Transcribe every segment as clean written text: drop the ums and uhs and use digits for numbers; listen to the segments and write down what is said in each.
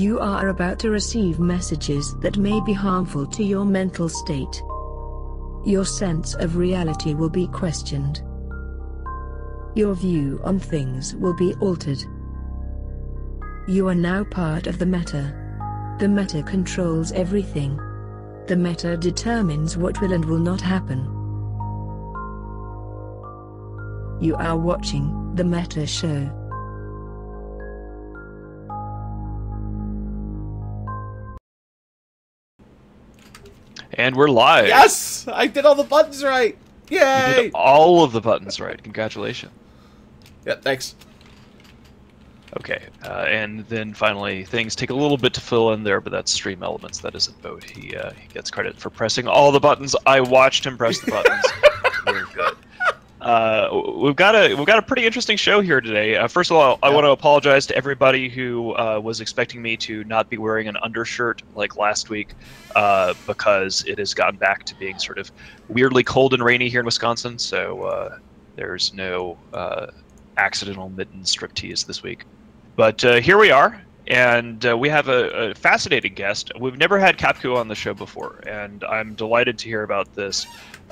You are about to receive messages that may be harmful to your mental state. Your sense of reality will be questioned. Your view on things will be altered. You are now part of the meta. The meta controls everything. The meta determines what will and will not happen. You are watching The Meta Show. And we're live. Yes! I did all the buttons right! Yay! You did all of the buttons right. Congratulations. Yeah, thanks. Okay, and then finally, things take a little bit to fill in there, but that's Stream Elements. That isn't Boat. He gets credit for pressing all the buttons. I watched him press the buttons. Very good. We've got a pretty interesting show here today. First of all, I want to apologize to everybody who was expecting me to not be wearing an undershirt like last week, because it has gotten back to being sort of weirdly cold and rainy here in Wisconsin. So there's no accidental mitten striptease this week. But here we are, and we have a fascinating guest. We've never had Capku on the show before, and I'm delighted to hear about this.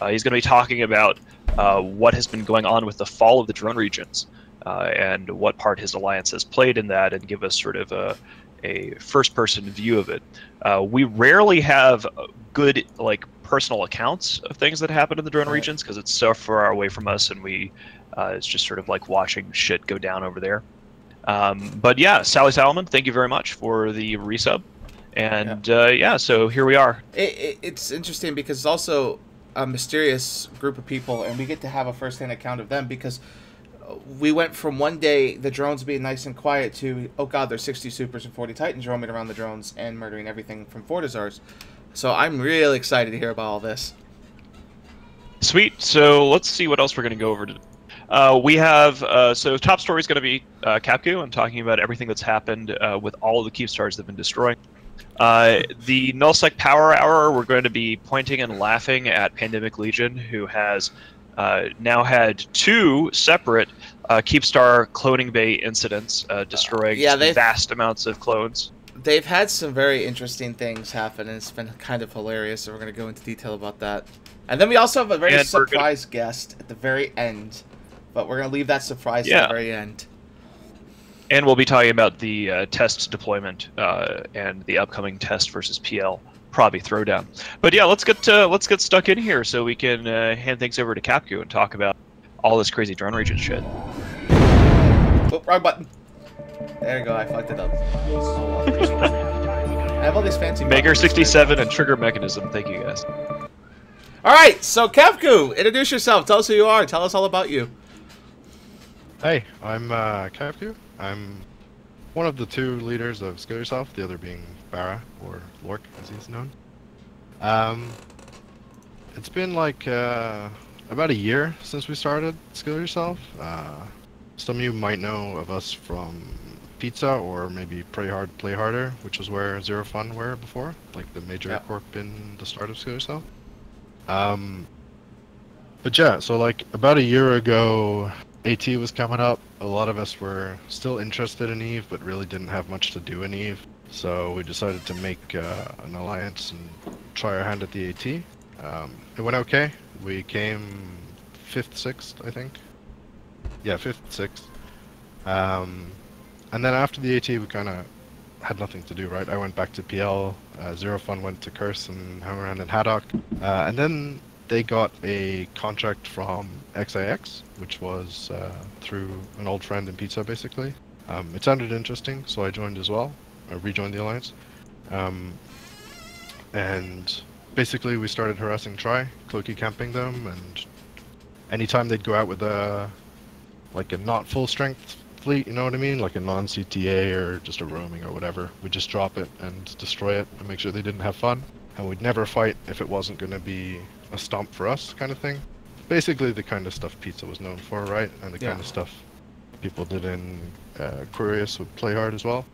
He's going to be talking about what has been going on with the fall of the drone regions, and what part his alliance has played in that, and give us sort of a first-person view of it. We rarely have good personal accounts of things that happen in the drone regions because it's so far away from us, and it's just sort of like watching shit go down over there. But yeah, Sally Salomon, thank you very much for the resub. And yeah, so here we are. It's interesting because it's also a mysterious group of people, and we get to have a first-hand account of them because we went from one day the drones being nice and quiet to, oh god, there's 60 Supers and 40 Titans roaming around the drones and murdering everything from Fortizars. So I'm really excited to hear about all this. Sweet. So let's see what else we're going to go over today. We have, so top story is going to be Capku and talking about everything that's happened with all the Keepstars that have been destroying. The Nullsec Power Hour, we're going to be pointing and laughing at Pandemic Legion, who has now had 2 separate Keepstar cloning bay incidents, destroying vast amounts of clones. They've had some very interesting things happen, and it's been kind of hilarious, so we're going to go into detail about that. And then we also have a very surprise guest at the very end. But we're going to leave that surprise at the very end. And we'll be talking about the test deployment and the upcoming test versus PL Proby throwdown. But yeah, let's get stuck in here so we can hand things over to Capku and talk about all this crazy drone region shit. Oh, wrong button. There you go, I fucked it up. I have all these fancy Maker 67 and Trigger Mechanism. Thank you guys. Alright, so Capku, introduce yourself. Tell us who you are. Tell us all about you. Hey, I'm Capku. I'm one of the 2 leaders of Skill Yourself, the other being Barra, or Lork as he's known. It's been like about a year since we started Skill Yourself. Some of you might know of us from Pizza or maybe Pray Hard, Play Harder, which was where Zero Fun were before, like the major corp in the start of Skill Yourself. But yeah, so like about a year ago, AT was coming up. A lot of us were still interested in EVE, but really didn't have much to do in EVE. So we decided to make an alliance and try our hand at the AT. It went okay. We came 5th, 6th, I think. Yeah, 5th, 6th. And then after the AT, we kind of had nothing to do, right? I went back to PL. Zero Fun went to Curse and hung around in Haddock. And then they got a contract from XIX, which was through an old friend in Pizza, basically. It sounded interesting, so I joined as well. I rejoined the alliance. And basically we started harassing Tri, cloaky camping them, and anytime they'd go out with a not full strength fleet, you know what I mean? Like a non-CTA or just a roaming or whatever, we'd just drop it and destroy it and make sure they didn't have fun. And we'd never fight if it wasn't going to be a stomp for us kind of thing. Basically the kind of stuff Pizza was known for, right? And the kind of stuff people did in Curious would Play Hard as well.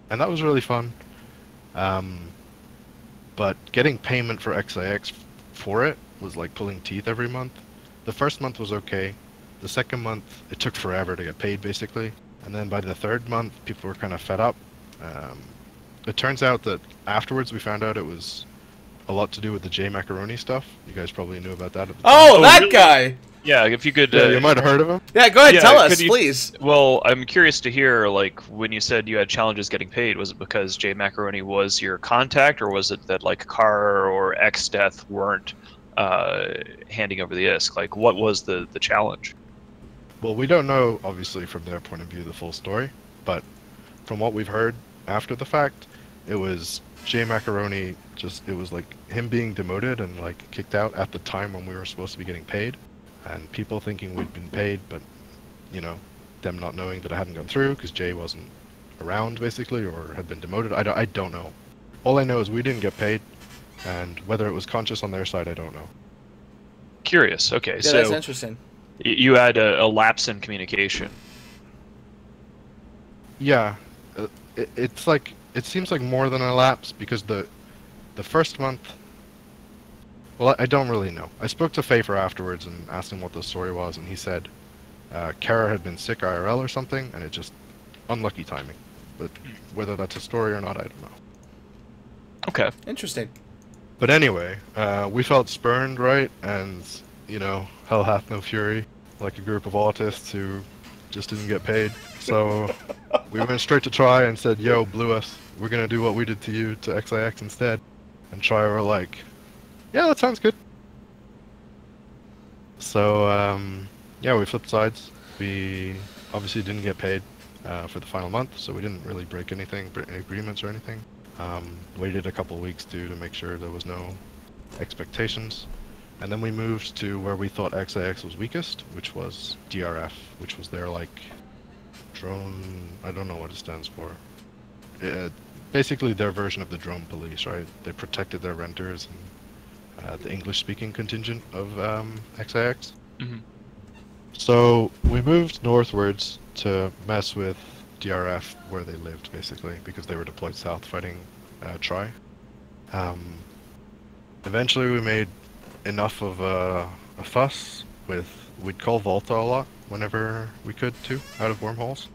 And that was really fun. But getting payment for XIX for it was like pulling teeth every month. The first month was okay. The second month, it took forever to get paid, basically. And then by the third month, people were kind of fed up. It turns out that afterwards we found out it was a lot to do with the J Macaroni stuff. You guys probably knew about that at the time. Oh, that really? guy! Yeah, if you could. Yeah, you might have heard of him. Yeah, go ahead, Yeah, tell us, could you- please. Well, I'm curious to hear, like, when you said you had challenges getting paid, was it because J Macaroni was your contact, or was it that, like, Carr or X-Death weren't handing over the ISK? Like, what was the challenge? Well, we don't know, obviously, from their point of view, the full story, but from what we've heard after the fact, it was J Macaroni. It was like him being demoted and like kicked out at the time when we were supposed to be getting paid, and people thinking we'd been paid, but you know, them not knowing that it hadn't gone through because Jay wasn't around basically, or had been demoted. I don't know. All I know is we didn't get paid, and whether it was conscious on their side, I don't know. Curious. Okay, Yeah, so that's interesting. you had a lapse in communication. Yeah, it's like it seems like more than a lapse because the first month. Well, I don't really know. I spoke to Fafer afterwards and asked him what the story was, and he said Kara had been sick IRL or something, and it just unlucky timing. But whether that's a story or not, I don't know. Okay. Interesting. But anyway, we felt spurned, right? And you know, hell hath no fury, like a group of autists who just didn't get paid. So we went straight to Try and said, "Yo, blew us. We're gonna do what we did to you to XIX instead." And Try were like, "Yeah, that sounds good." So yeah, we flipped sides. We obviously didn't get paid for the final month, so we didn't really break any agreements or anything. Waited a couple of weeks to make sure there was no expectations. And then we moved to where we thought XIX was weakest, which was DRF, which was their like drone. I don't know what it stands for. Basically, their version of the drone police, right? They protected their renters and the English-speaking contingent of XIX. Mm-hmm. So we moved northwards to mess with DRF where they lived, basically, because they were deployed south fighting Try. Eventually, we made enough of a fuss with. We'd call Volta a lot whenever we could too, out of wormholes.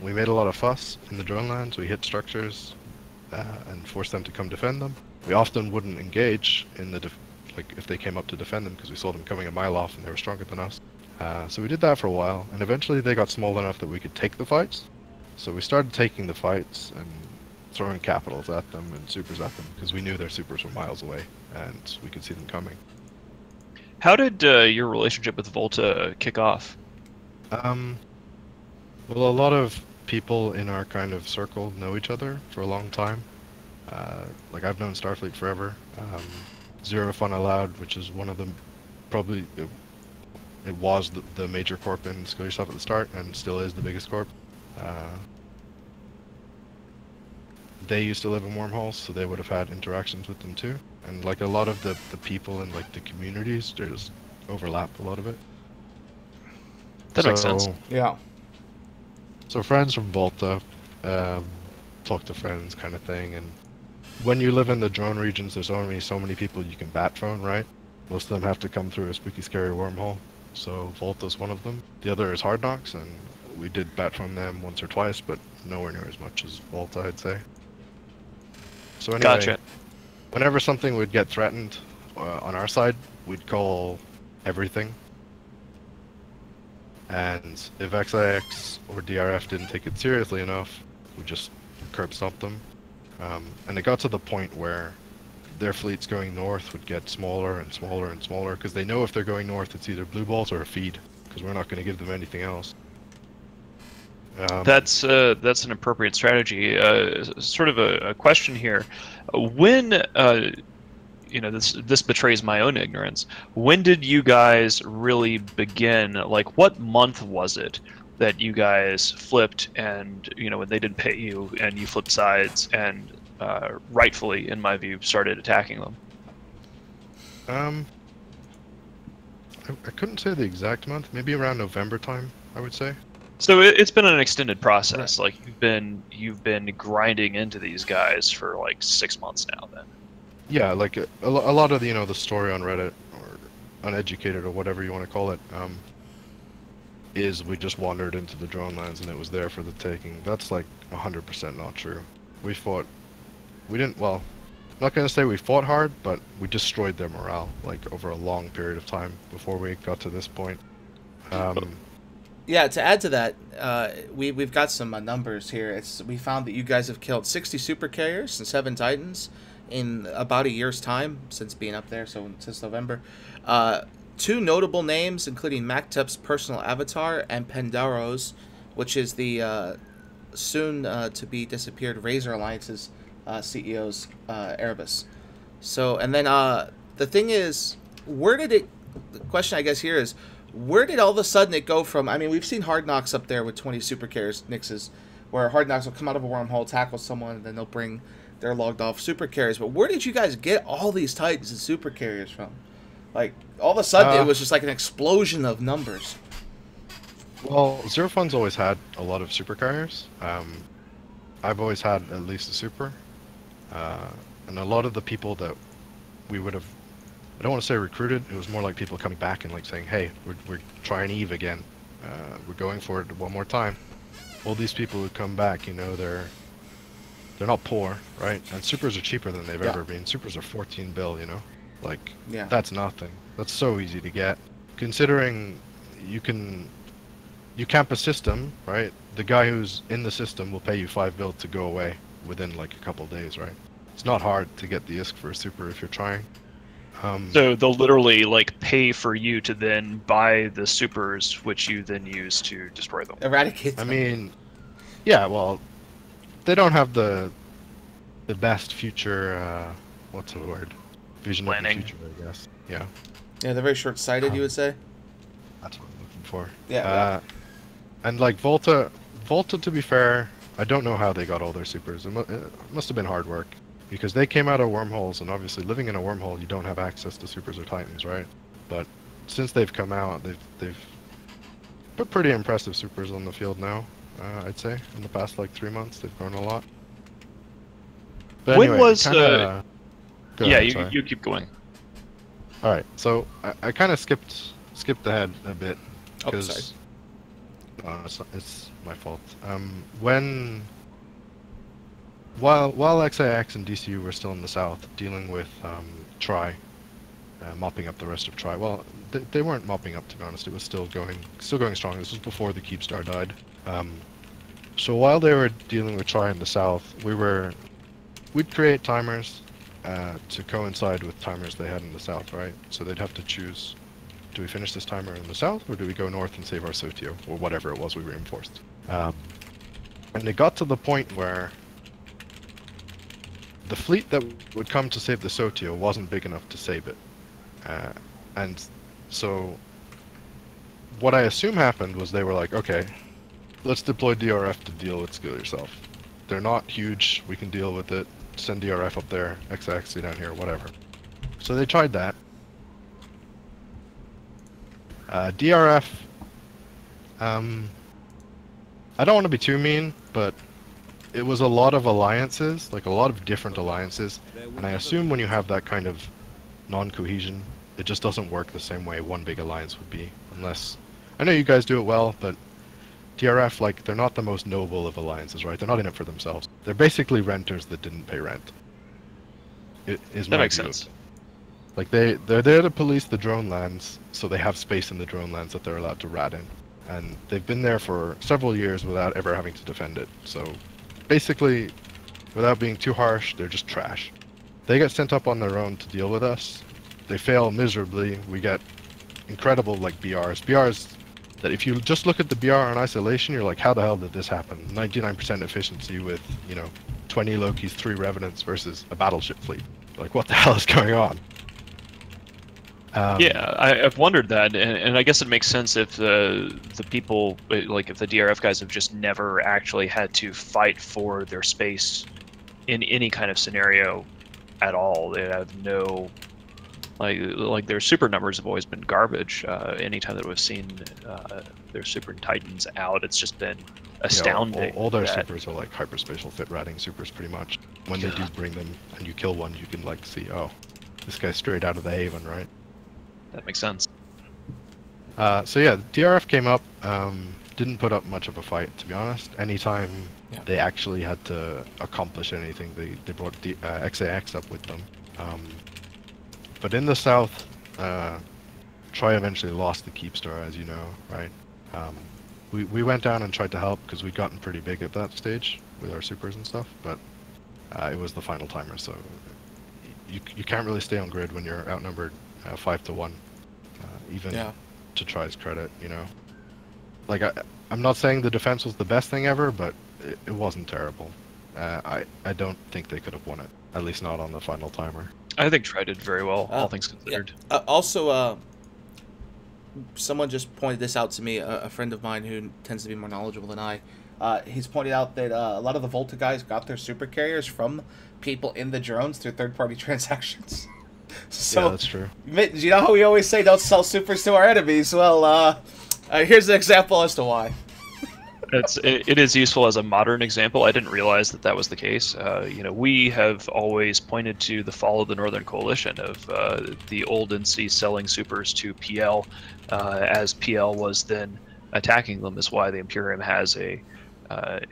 We made a lot of fuss in the drone lands. We hit structures and forced them to come defend them. We often wouldn't engage in the like if they came up to defend them because we saw them coming a mile off and they were stronger than us. So we did that for a while, and eventually they got small enough that we could take the fights. So we started taking the fights and throwing capitals at them and supers at them because we knew their supers were miles away and we could see them coming. How did your relationship with Volta kick off? Well, a lot of people in our kind of circle know each other for a long time. Like I've known Starfleet forever. Zero Fun Allowed, which is one of them, probably it was the major corp in Skill Yourself at the start and still is the biggest corp. They used to live in wormholes, so they would have had interactions with them too. And like a lot of the people in like the communities, there's overlap a lot of it. That makes sense. Yeah. So friends from Volta, talk to friends kind of thing. And when you live in the drone regions, there's only so many people you can bat phone, right? Most of them have to come through a spooky, scary wormhole. So Volta's one of them. The other is Hard Knocks, and we did bat phone them once or twice, but nowhere near as much as Volta, I'd say. So anyway, Gotcha. whenever something would get threatened on our side, we'd call everything. And if XIX or DRF didn't take it seriously enough, we just curb stomped them. And it got to the point where their fleets going north would get smaller and smaller and smaller because they know if they're going north, it's either blue balls or a feed because we're not going to give them anything else. That's an appropriate strategy. Sort of a question here. When this betrays my own ignorance. When did you guys really begin? Like, what month was it that you guys flipped and when they didn't pay you and you flipped sides and rightfully, in my view, started attacking them? I couldn't say the exact month. Maybe around November time, I would say. So it's been an extended process. Right. Like you've been grinding into these guys for like 6 months now. Then. Yeah, like a lot of the the story on Reddit or Uneducated or whatever you want to call it. is we just wandered into the drone lands and it was there for the taking. That's like 100% not true. We fought. We didn't. Well, I'm not gonna say we fought hard, but we destroyed their morale like over a long period of time before we got to this point. Yeah, to add to that, we've got some numbers here. We found that you guys have killed 60 super carriers and 7 titans in about a year's time since being up there, so since November. 2 notable names, including Maktub's personal avatar and Pendaro's, which is the soon to be disappeared Razor Alliance's CEO's Erebus. So, and then the thing is, the question I guess here is, where did all of a sudden it go from? I mean, we've seen Hard Knocks up there with 20 super carriers, Nixes, where Hard Knocks will come out of a wormhole, tackle someone, and then they'll bring their logged off super carriers. But where did you guys get all these titans and super carriers from? Like, all of a sudden it was just like an explosion of numbers. Well, Zero Fun's always had a lot of super carriers. I've always had at least a super. And a lot of the people that we would have, I don't want to say recruited, it was more like people coming back and like saying, hey, we're trying Eve again. We're going for it one more time. All these people who come back, you know, they're not poor, right? And supers are cheaper than they've ever been. Supers are 14 bill, you know? Like, that's nothing. That's so easy to get. Considering you camp a system, right? The guy who's in the system will pay you 5 bill to go away within like a couple of days, right? It's not hard to get the ISK for a super if you're trying. So they'll literally like pay for you to then buy the supers, which you then use to destroy them. Eradicate them. I mean, yeah, well, they don't have the best future, what's the word? Vision Planning. of the future, I guess. Yeah. Yeah, they're very short-sighted, you would say? That's what I'm looking for. Yeah. And like Volta, to be fair, I don't know how they got all their supers. It must have been hard work. Because they came out of wormholes, and obviously living in a wormhole, you don't have access to supers or titans, right? But since they've come out, they've put pretty impressive supers on the field now, I'd say. In the past, like, 3 months, they've grown a lot. But When anyway, was kinda, go yeah, ahead, you keep going. All right, so I kind of skipped ahead a bit Oh, because it's my fault. While XIX and DCU were still in the south, dealing with Tri, mopping up the rest of Tri. Well, they weren't mopping up, to be honest. It was still going strong. This was before the Keepstar died. So while they were dealing with Tri in the south, we'd create timers to coincide with timers they had in the south, right? So they'd have to choose: do we finish this timer in the south, or do we go north and save our Sotio, or whatever it was we reinforced? And it got to the point where the fleet that would come to save the Sotio wasn't big enough to save it. And so what I assume happened was they were like, okay, let's deploy DRF to deal with Skill Yourself. They're not huge, we can deal with it. Send DRF up there, XX down here, whatever. So they tried that. DRF, I don't want to be too mean, but it was a lot of alliances, like a lot of different alliances, and I assume when you have that kind of non-cohesion, it just doesn't work the same way one big alliance would be, unless... I know you guys do it well, but DRF, like, they're not the most noble of alliances, right? They're not in it for themselves. They're basically renters that didn't pay rent. It is That my makes view. sense. Like, they're there to police the drone lands, so they have space in the drone lands that they're allowed to rat in. And they've been there for several years without ever having to defend it, so... Basically, without being too harsh, they're just trash. They get sent up on their own to deal with us. They fail miserably. We get incredible, like, BRs. BRs that if you just look at the BR in isolation, you're like, how the hell did this happen? 99% efficiency with, you know, 20 Lokis, 3 Revenants versus a battleship fleet. Like, what the hell is going on? Yeah, I've wondered that, and I guess it makes sense if the people, like if the DRF guys have just never actually had to fight for their space in any kind of scenario at all. They have no, like their super numbers have always been garbage. Anytime that we've seen their super titans out, it's just been astounding. All their supers are like hyperspatial fit ratting supers, pretty much. When they do bring them and you kill one, you can like see, oh, this guy's straight out of the Haven, right? That makes sense. So yeah, the DRF came up. Didn't put up much of a fight, to be honest. Anytime they actually had to accomplish anything, they brought the XAX up with them. But in the south, Troy eventually lost the Keepstar, as you know, right? We went down and tried to help because we'd gotten pretty big at that stage with our supers and stuff, but it was the final timer, so you can't really stay on grid when you're outnumbered 5-1, even to Troy's credit, you know. Like, I'm not saying the defense was the best thing ever, but it wasn't terrible. I don't think they could have won it, at least not on the final timer. I think Troy did very well, all things considered. Yeah. Also, someone just pointed this out to me, a friend of mine who tends to be more knowledgeable than I. He's pointed out that a lot of the Volta guys got their super carriers from people in the drones through third-party transactions. So, yeah, that's true. You know how we always say don't sell supers to our enemies? Well, here's an example as to why. It is useful as a modern example. I didn't realize that was the case. You know, we have always pointed to the fall of the Northern Coalition of the old NC selling supers to PL, as PL was then attacking them. Is why the Imperium has a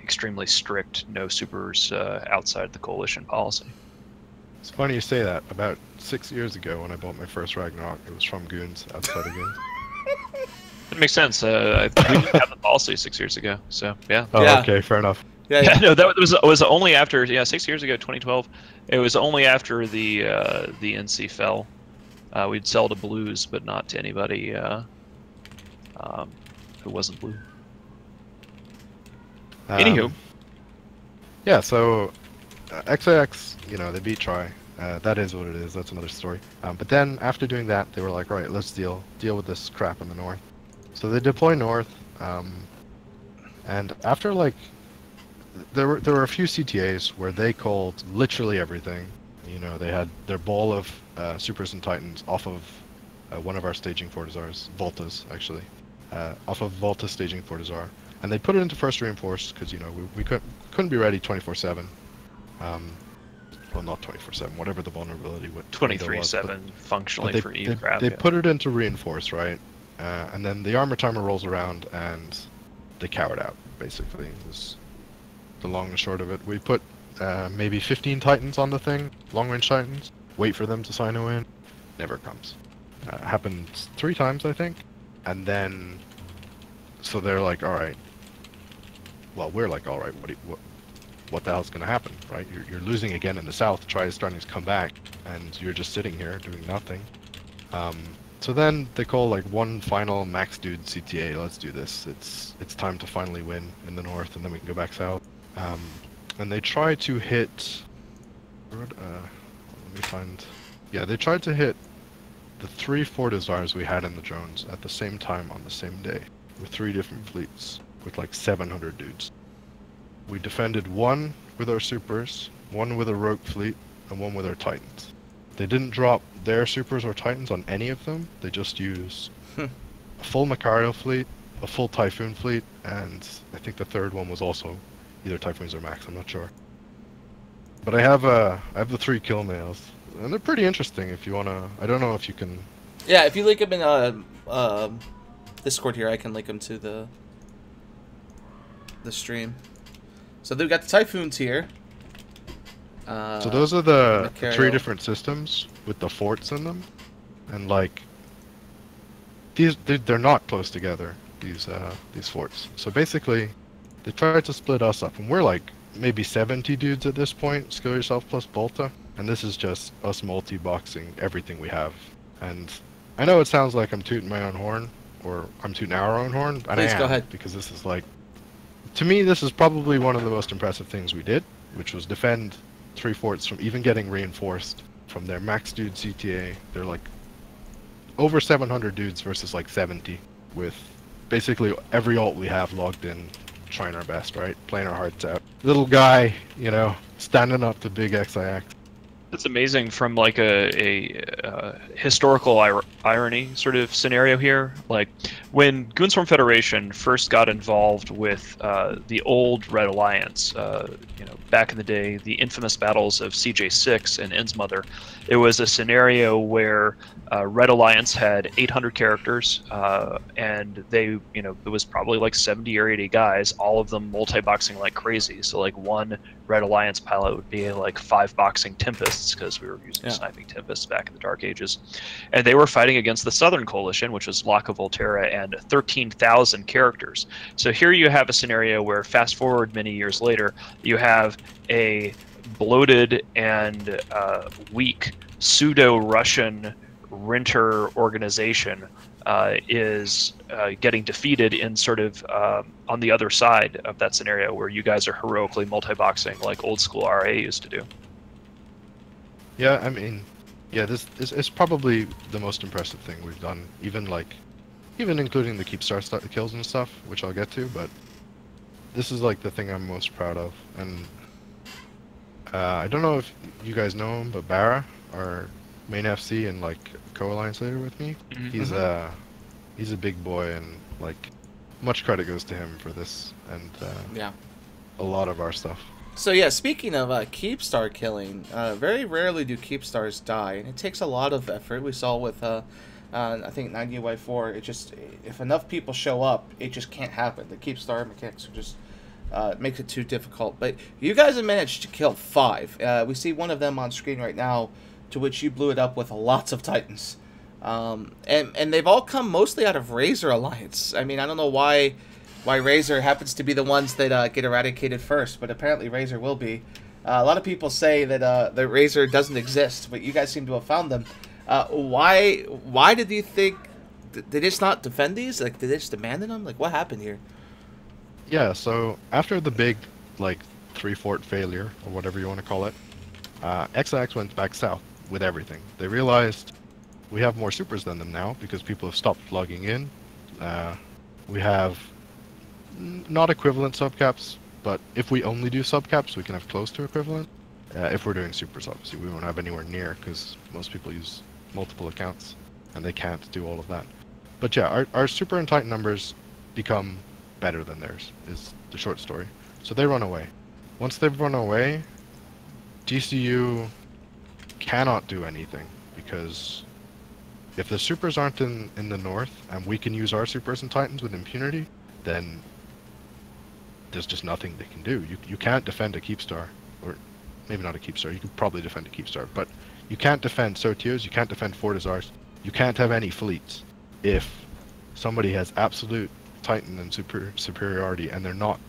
extremely strict no supers outside the Coalition policy. It's funny you say that. About 6 years ago, when I bought my first Ragnarok, it was from Goons outside of Goons. It makes sense. We didn't have the policy 6 years ago, so yeah. Oh, Yeah. okay, fair enough. Yeah. No, that was only after 6 years ago, 2012. It was only after the NC fell. We'd sell to blues, but not to anybody who wasn't blue. Anywho, yeah. So XAX, you know, they beat Troy. That is what it is. That's another story. But then after doing that, they were like, right, let's deal with this crap in the north. So they deploy north, and after like, there were a few CTAs where they called literally everything. You know, they had their ball of supers and titans off of one of our staging Fortizars, Voltas actually, off of Volta staging Fortizar, and they put it into first reinforced because, you know, we couldn't be ready 24/7. Well, not 24/7, whatever the vulnerability would 23/7 functionally for EVE-Crab. They put it into reinforce, right? And then the armor timer rolls around and they cowered out, basically. Was the long and short of it. We put maybe 15 Titans on the thing, long-range Titans, wait for them to sign a win. Never comes. Happened 3 times, I think. And then, so they're like, alright. Well, we're like, alright, what the hell's going to happen, right? You're losing again in the south, Troy is starting to come back, and you're just sitting here doing nothing. So then they call like one final max dude CTA, let's do this. It's time to finally win in the north, and then we can go back south. And they try to hit... let me find... Yeah, they tried to hit the 3 Fortizars we had in the drones at the same time on the same day, with 3 different fleets, with like 700 dudes. We defended 1 with our supers, 1 with a rogue fleet, and 1 with our titans. They didn't drop their supers or titans on any of them. They just used a full Macario fleet, a full Typhoon fleet, and I think the third one was also either Typhoons or Max, I'm not sure. But I have the 3 kill nails, and they're pretty interesting if you wanna... I don't know if you can... Yeah, if you link them in Discord here, I can link them to the stream. So they've got the Typhoons here. So those are the Macario. 3 different systems with the forts in them, and like they're not close together, these forts. So basically, they tried to split us up, and we're like maybe 70 dudes at this point. Skill yourself plus Bolta, and this is just us multi-boxing everything we have. And I know it sounds like I'm tooting my own horn, or I'm tooting our own horn, and Please I am, go ahead. because this is like, to me, this is probably one of the most impressive things we did, which was defend 3 forts from even getting reinforced from their max dude CTA. They're like over 700 dudes versus like 70, with basically every ult we have logged in, trying our best, right? Playing our hearts out. Little guy, you know, standing up to big XIX. It's amazing from like a historical irony sort of scenario here. Like, when Goonswarm Federation first got involved with the old Red Alliance, back in the day, the infamous battles of CJ6 and Innsmother, it was a scenario where Red Alliance had 800 characters, and they, it was probably like 70 or 80 guys, all of them multi-boxing like crazy. So like one Red Alliance pilot would be like 5 boxing Tempests, because we were using sniping Tempests back in the Dark Ages, and they were fighting against the Southern Coalition, which was Locke of Volterra, and 13,000 characters. So here you have a scenario where, fast forward many years later, you have a bloated and weak pseudo-Russian renter organization is getting defeated in sort of on the other side of that scenario, where you guys are heroically multi-boxing like old school RA used to do. Yeah, I mean, yeah, this is probably the most impressive thing we've done, even including the Keepstar kills and stuff, which I'll get to, but this is like the thing I'm most proud of. And I don't know if you guys know him, but Barra, our main FC and like co-alliance leader with me, he's a big boy, and like much credit goes to him for this, and a lot of our stuff. So yeah, speaking of Keepstar killing, very rarely do Keepstars die, and it takes a lot of effort. We saw with I think 90Y4, it just, if enough people show up, it just can't happen. The Keepstar mechanics are just makes it too difficult. But you guys have managed to kill 5. We see one of them on screen right now, to which you blew it up with lots of Titans. And they've all come mostly out of Razor Alliance. I mean, I don't know why Razor happens to be the ones that get eradicated first, but apparently Razor will be. A lot of people say that the Razor doesn't exist, but you guys seem to have found them. Why did you think... Did they just not defend these? Like, did they just abandon them? Like, what happened here? Yeah, so after the big, like, 3-fort failure, or whatever you want to call it, XX went back south with everything. They realized we have more supers than them now, because people have stopped logging in. We have not equivalent subcaps, but if we only do subcaps, we can have close to equivalent. If we're doing supers, obviously, we won't have anywhere near, because most people use multiple accounts, and they can't do all of that. But yeah, our super and Titan numbers become better than theirs, is the short story. So they run away. Once they've run away, GCU cannot do anything, because if the supers aren't in the north, and we can use our supers and Titans with impunity, then there's just nothing they can do. You can't defend a Keepstar, or maybe not a Keepstar, you could probably defend a Keepstar, but you can't defend Sotios, you can't defend Fortizars, you can't have any fleets if somebody has absolute Titan and superiority and they're not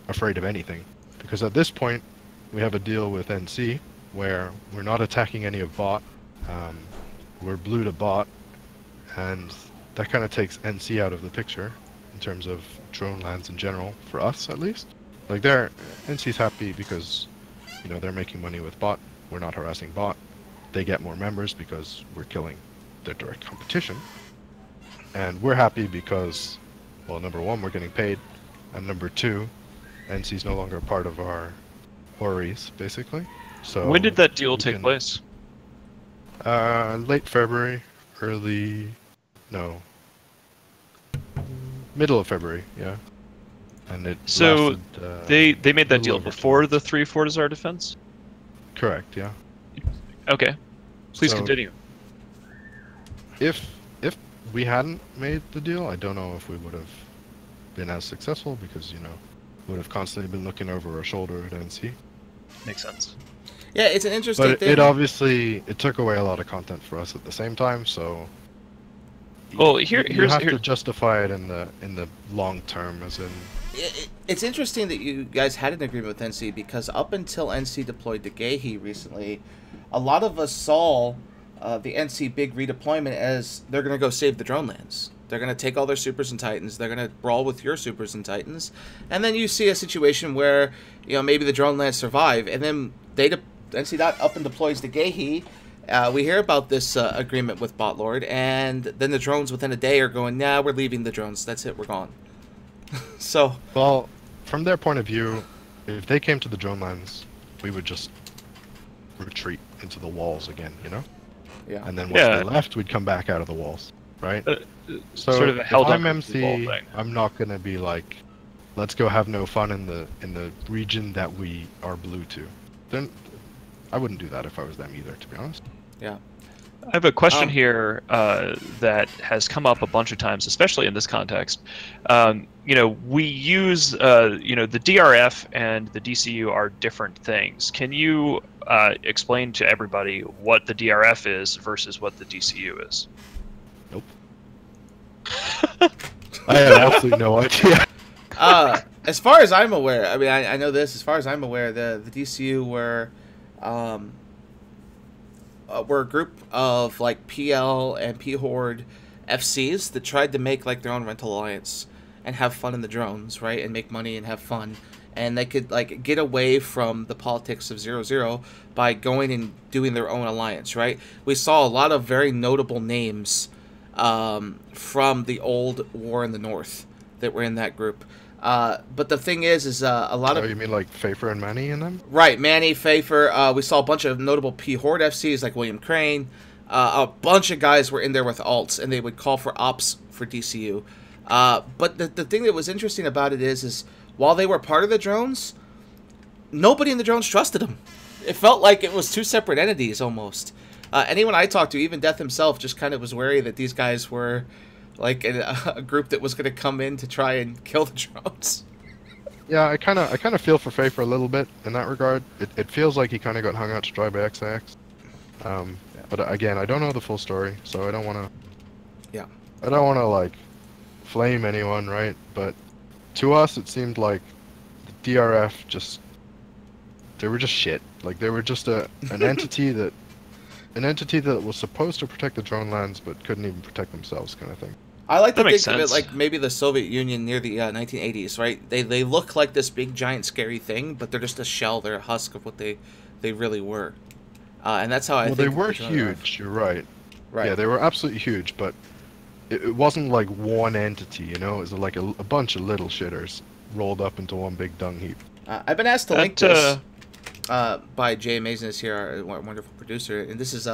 afraid of anything. Because at this point, we have a deal with NC where we're not attacking any of bot, we're blue to bot, and that kind of takes NC out of the picture in terms of drone lands in general, for us at least. Like, NC's happy because, they're making money with bot, we're not harassing bot, they get more members because we're killing their direct competition, and we're happy because, well, number one, we're getting paid, and number two, NC's no longer part of our worries, basically. So when did that deal take place? Late February, middle of February, yeah. And it lasted, they made that deal before the 3 Fortizar defense? Correct, yeah. Okay. Please continue. If we hadn't made the deal, I don't know if we would have been as successful, because, we would have constantly been looking over our shoulder at NC. Makes sense. Yeah, it's an interesting thing. It obviously took away a lot of content for us at the same time, so well, you have to justify it in the long term, as in. It's interesting that you guys had an agreement with NC, because up until NC deployed the Gehi recently, a lot of us saw the NC big redeployment as they're going to go save the drone lands. They're going to take all their supers and Titans. They're going to brawl with your supers and Titans. And then you see a situation where, maybe the drone lands survive, and then NC up and deploys the Gehi. We hear about this agreement with Botlord, and then the drones within a day are going, nah, we're leaving the drones. That's it, we're gone. So, well, from their point of view, if they came to the drone lands, we would just retreat into the walls again, Yeah. And then once they left, we'd come back out of the walls. right? So sort of a if held I'm under MC, the wall thing. I'm not gonna be like, let's go have no fun in the region that we are blue to. Then I wouldn't do that if I was them either, to be honest. Yeah. I have a question here that has come up a bunch of times, especially in this context. We use, the DRF and the DCU are different things. Can you explain to everybody what the DRF is versus what the DCU is? Nope. I have absolutely no idea. As far as I'm aware, I mean, I know this. As far as I'm aware, the DCU were a group of like PL and P Horde FCs that tried to make like their own rental alliance and have fun in the drones, right, and make money and have fun, and they could like get away from the politics of 0-0 by going and doing their own alliance, right? We saw a lot of very notable names from the old War in the North that were in that group. But the thing is a lot of... Oh, you mean like Pfeiffer and Manny in them? Right, Manny, Pfeiffer. We saw a bunch of notable P Horde FCs like William Crane. A bunch of guys were in there with alts, and they would call for ops for DCU. But the thing that was interesting about it is while they were part of the drones, nobody in the drones trusted them. It felt like it was two separate entities almost. Anyone I talked to, even Death himself, just kind of was wary that these guys were like a group that was going to come in to try and kill the drones. Yeah, I kind of feel for Pfeiffer a little bit in that regard. It feels like he kind of got hung out to dry by XX. But again, I don't know the full story, so I don't want to. Yeah. I don't want to like flame anyone, right? But to us, it seemed like the DRF they were just shit. Like they were just an entity that was supposed to protect the drone lands but couldn't even protect themselves, kind of thing. I like to That think makes of it sense. like maybe the Soviet Union near the 1980s, right? They look like this big, giant, scary thing, but they're just a shell. They're a husk of what they really were. And that's how I think... Well, they were of the drone are. huge, you're right. Right. Yeah, they were absolutely huge, but it wasn't like one entity, you know? It was like a bunch of little shitters rolled up into one big dung heap. I've been asked to link this by Jay Amaziness here, our wonderful producer, and this is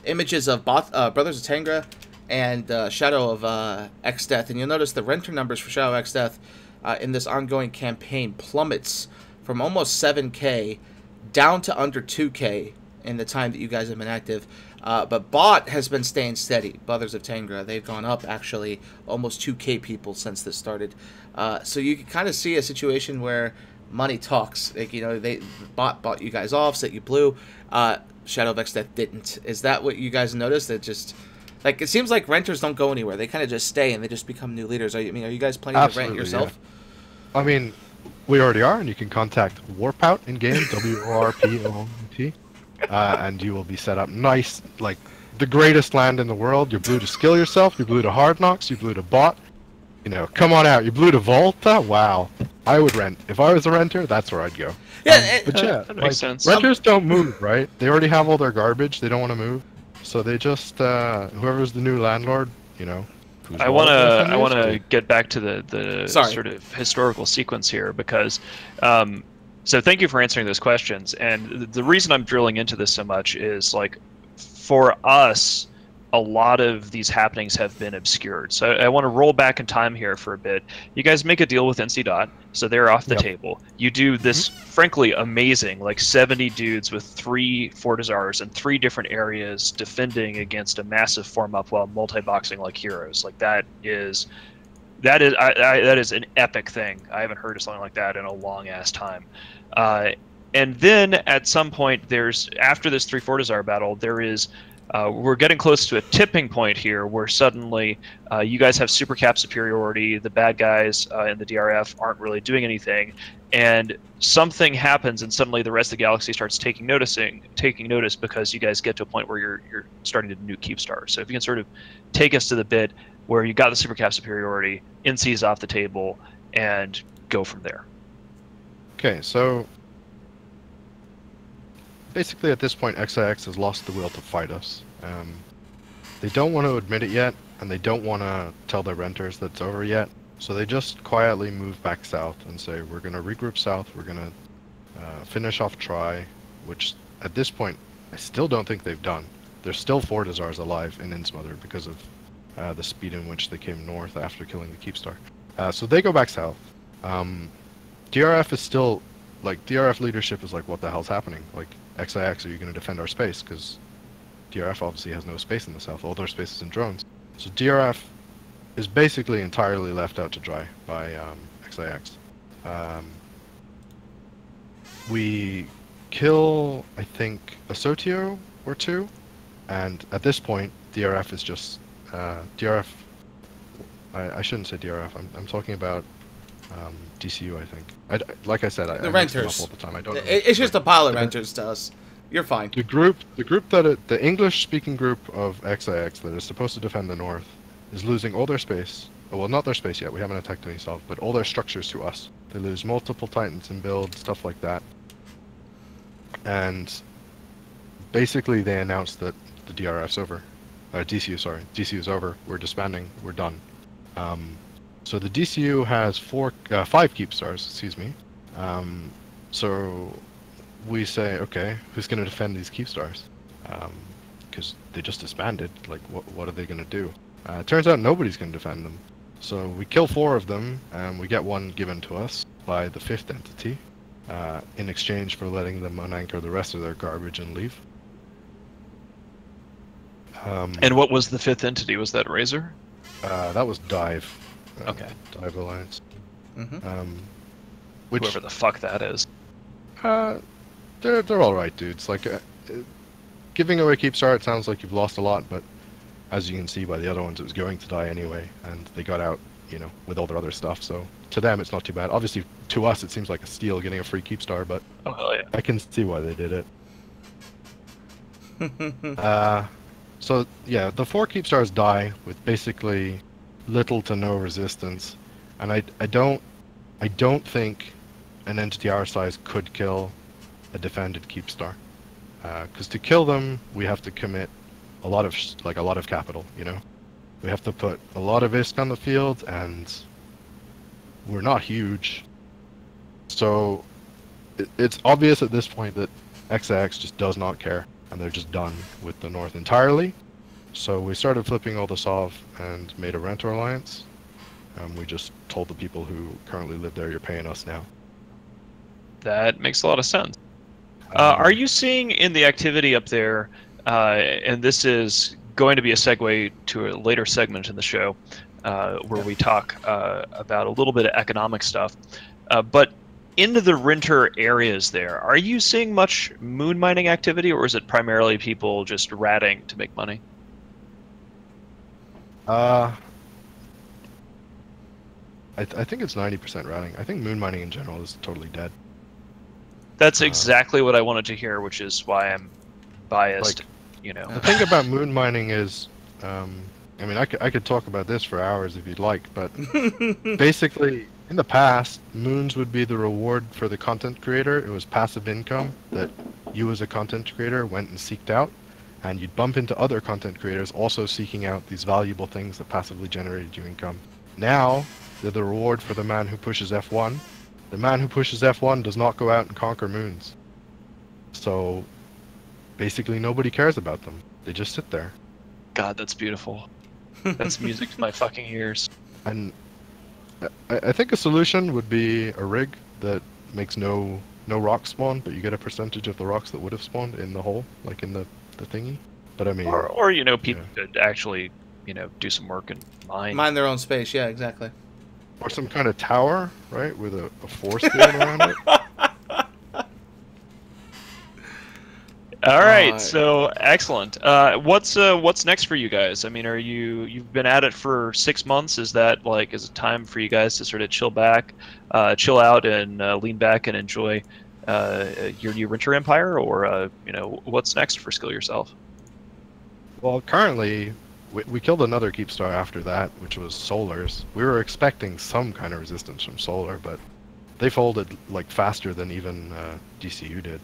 images of Brothers of Tangra and Shadow of X-Death, and you'll notice the renter numbers for Shadow of X-Death in this ongoing campaign plummets from almost 7K down to under 2K in the time that you guys have been active. But Bot has been staying steady. Brothers of Tangra, they've gone up actually almost 2K people since this started. So you can kind of see a situation where money talks. Like, they bought you guys off, set you blue. Shadow of X-Death didn't. Is that what you guys noticed? That just like it seems like renters don't go anywhere. They kind of just stay and they just become new leaders. Are you guys planning to rent yourself? Yeah. I mean, we already are, and you can contact Warpout in game, WORPOUT, and you will be set up nice, like the greatest land in the world. You're blue to skill yourself. You're blue to Hard Knocks. You're blue to Bot. Come on out. You're blue to Volta. Wow, I would rent if I was a renter. That's where I'd go. Yeah, but yeah, that makes sense. Renters don't move, right? They already have all their garbage. They don't want to move, so they just whoever's the new landlord, whose I wallet want they're gonna to use get back to the Sorry. sort of historical sequence here because so thank you for answering those questions. And the reason I'm drilling into this so much is like for us, a lot of these happenings have been obscured. So I want to roll back in time here for a bit. You guys make a deal with NC Dot, so they're off the table. You do this frankly amazing, like 70 dudes with 3 Fortizars in 3 different areas defending against a massive form up while multi-boxing like heroes. Like that is an epic thing. I haven't heard of something like that in a long ass time. And then at some point, after this 3 Fortizar battle, there is we're getting close to a tipping point here where suddenly you guys have super cap superiority. The bad guys in the DRF aren't really doing anything, and something happens, and suddenly the rest of the galaxy starts taking notice because you guys get to a point where you're starting to nuke Keepstar. So if you can sort of take us to the bit where you got the super cap superiority, NC is off the table, and go from there. Okay, so basically at this point XIX has lost the will to fight us. They don't want to admit it yet, and they don't want to tell their renters that it's over yet, so they just quietly move back south and say, we're going to regroup south, we're going to finish off Tri, which at this point I still don't think they've done. There's still 4 Dazars alive in Innsmother because of the speed in which they came north after killing the Keepstar. So they go back south. DRF is still, like, DRF leadership is like, what the hell's happening? Like, XIX, are you going to defend our space? Because DRF obviously has no space in the south. All their space is in drones. So DRF is basically entirely left out to dry by XIX. We kill, I think, a Sotio or two, and at this point, DRF is just DRF. I shouldn't say DRF. I'm talking about DCU. I think. Like I said, The I mix them renters. up all the time. I don't. It's just a pile of renters to us. You're fine. The group the English-speaking group of XIX that is supposed to defend the north is losing all their space. Well, not their space yet. We haven't attacked any south, but all their structures to us. They lose multiple Titans in build, stuff like that. And basically, they announced that the DRF's over. DCU, sorry. DCU is over. We're disbanding. We're done. So the DCU has 5 Keepstars, excuse me. So we say, okay, who's going to defend these Keepstars? Because they just disbanded. Like, what are they going to do? It turns out nobody's going to defend them. So we kill 4 of them, and we get 1 given to us by the 5th entity, in exchange for letting them unanchor the rest of their garbage and leave. And what was the 5th entity? Was that Razor? That was Dive. Okay. Dive Alliance. Mm-hmm. Whoever the fuck that is. They're all right dudes. Like, giving away Keepstar, it sounds like you've lost a lot, but as you can see by the other ones, it was going to die anyway, and they got out, you know, with all their other stuff. So to them, it's not too bad. Obviously, to us, it seems like a steal getting a free Keepstar, but Oh hell yeah. I can see why they did it. So yeah, the 4 Keepstars die with basically little to no resistance, and I don't think an entity our size could kill a defended Keepstar, because to kill them we have to commit a lot of capital. You know, we have to put a lot of ISK on the field, and we're not huge, so it's obvious at this point that XX just does not care, and they're just done with the North entirely. So we started flipping all this off and made a renter alliance. We just told the people who currently live there, you're paying us now. That makes a lot of sense. Are you seeing in the activity up there, and this is going to be a segue to a later segment in the show, where we talk about a little bit of economic stuff, but into the renter areas there, are you seeing much moon mining activity, or is it primarily people just ratting to make money? I think it's 90% ratting. I think moon mining in general is totally dead. That's exactly what I wanted to hear, which is why I'm biased. Like, you know, the thing about moon mining is, I mean, I could talk about this for hours if you'd like, but basically, in the past, moons would be the reward for the content creator. It was passive income that you as a content creator went and seeked out, and you'd bump into other content creators also seeking out these valuable things that passively generated you income. Now, they're the reward for the man who pushes F1. The man who pushes F1 does not go out and conquer moons. So, basically nobody cares about them. They just sit there. God, that's beautiful. That's music to my fucking ears. And I think a solution would be a rig that makes no rocks spawn, but you get a percentage of the rocks that would have spawned in the hole, like in the thingy. But I mean, or you know, people could actually, you know, do some work and mine their own space. Yeah, exactly. or some kind of tower, right, with a force field around it. All right, so excellent. What's next for you guys? I mean, you've been at it for 6 months? Is it time for you guys to sort of chill out, and lean back and enjoy your new Renter Empire, or you know, what's next for Skill Yourself? Well, currently, we killed another Keepstar after that, which was Solar's. We were expecting some kind of resistance from Solar, but they folded like faster than even DCU did.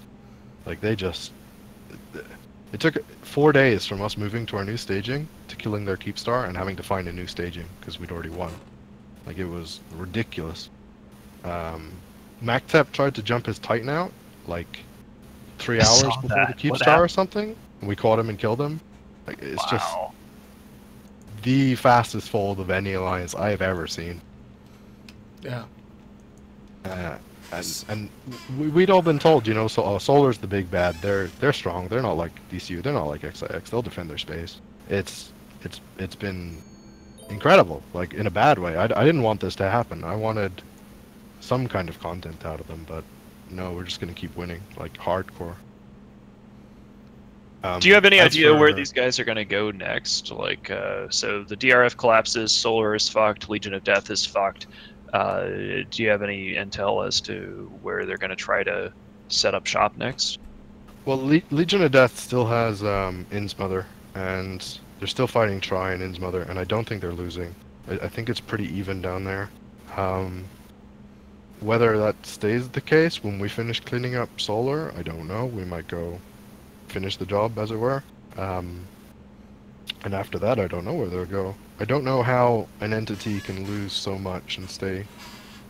Like it took 4 days from us moving to our new staging to killing their Keepstar and having to find a new staging because we'd already won. Like, it was ridiculous. MacTep tried to jump his Titan out like 3 hours before the Keepstar or something, and we caught him and killed him. Like, it's just the fastest fold of any alliance I have ever seen. Yeah. And we'd all been told, you know, Solar's the big bad. They're strong. They're not like DCU. They're not like XIX. They'll defend their space. It's been incredible, like in a bad way. I didn't want this to happen. I wanted some kind of content out of them, but no, we're just gonna keep winning, like hardcore. Do you have any as idea for- where these guys are going to go next? Like, so the DRF collapses, Solar is fucked, Legion of Death is fucked. Do you have any intel as to where they're going to try to set up shop next? Well, Legion of Death still has Innsmother, and they're still fighting Tri and Innsmother, and I don't think they're losing. I think it's pretty even down there. Whether that stays the case when we finish cleaning up Solar, I don't know. We might go finish the job, as it were. And after that, I don't know where they'll go. I don't know how an entity can lose so much and stay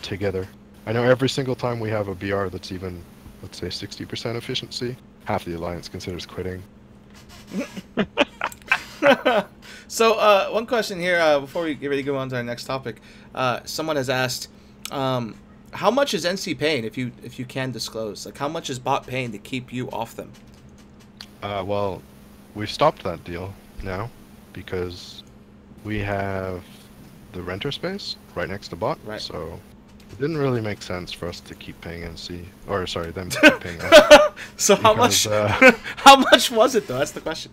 together. I know every single time we have a BR that's even, let's say, 60% efficiency, half the alliance considers quitting. So, one question here before we get ready to go on to our next topic. Someone has asked, how much is NC paying, if you can disclose? Like, how much is bot paying to keep you off them? Well, we've stopped that deal now because we have the renter space right next to bot, Right. so it didn't really make sense for us to keep paying NC, or sorry, them to keep paying us. So how Because, much? How much was it though? That's the question.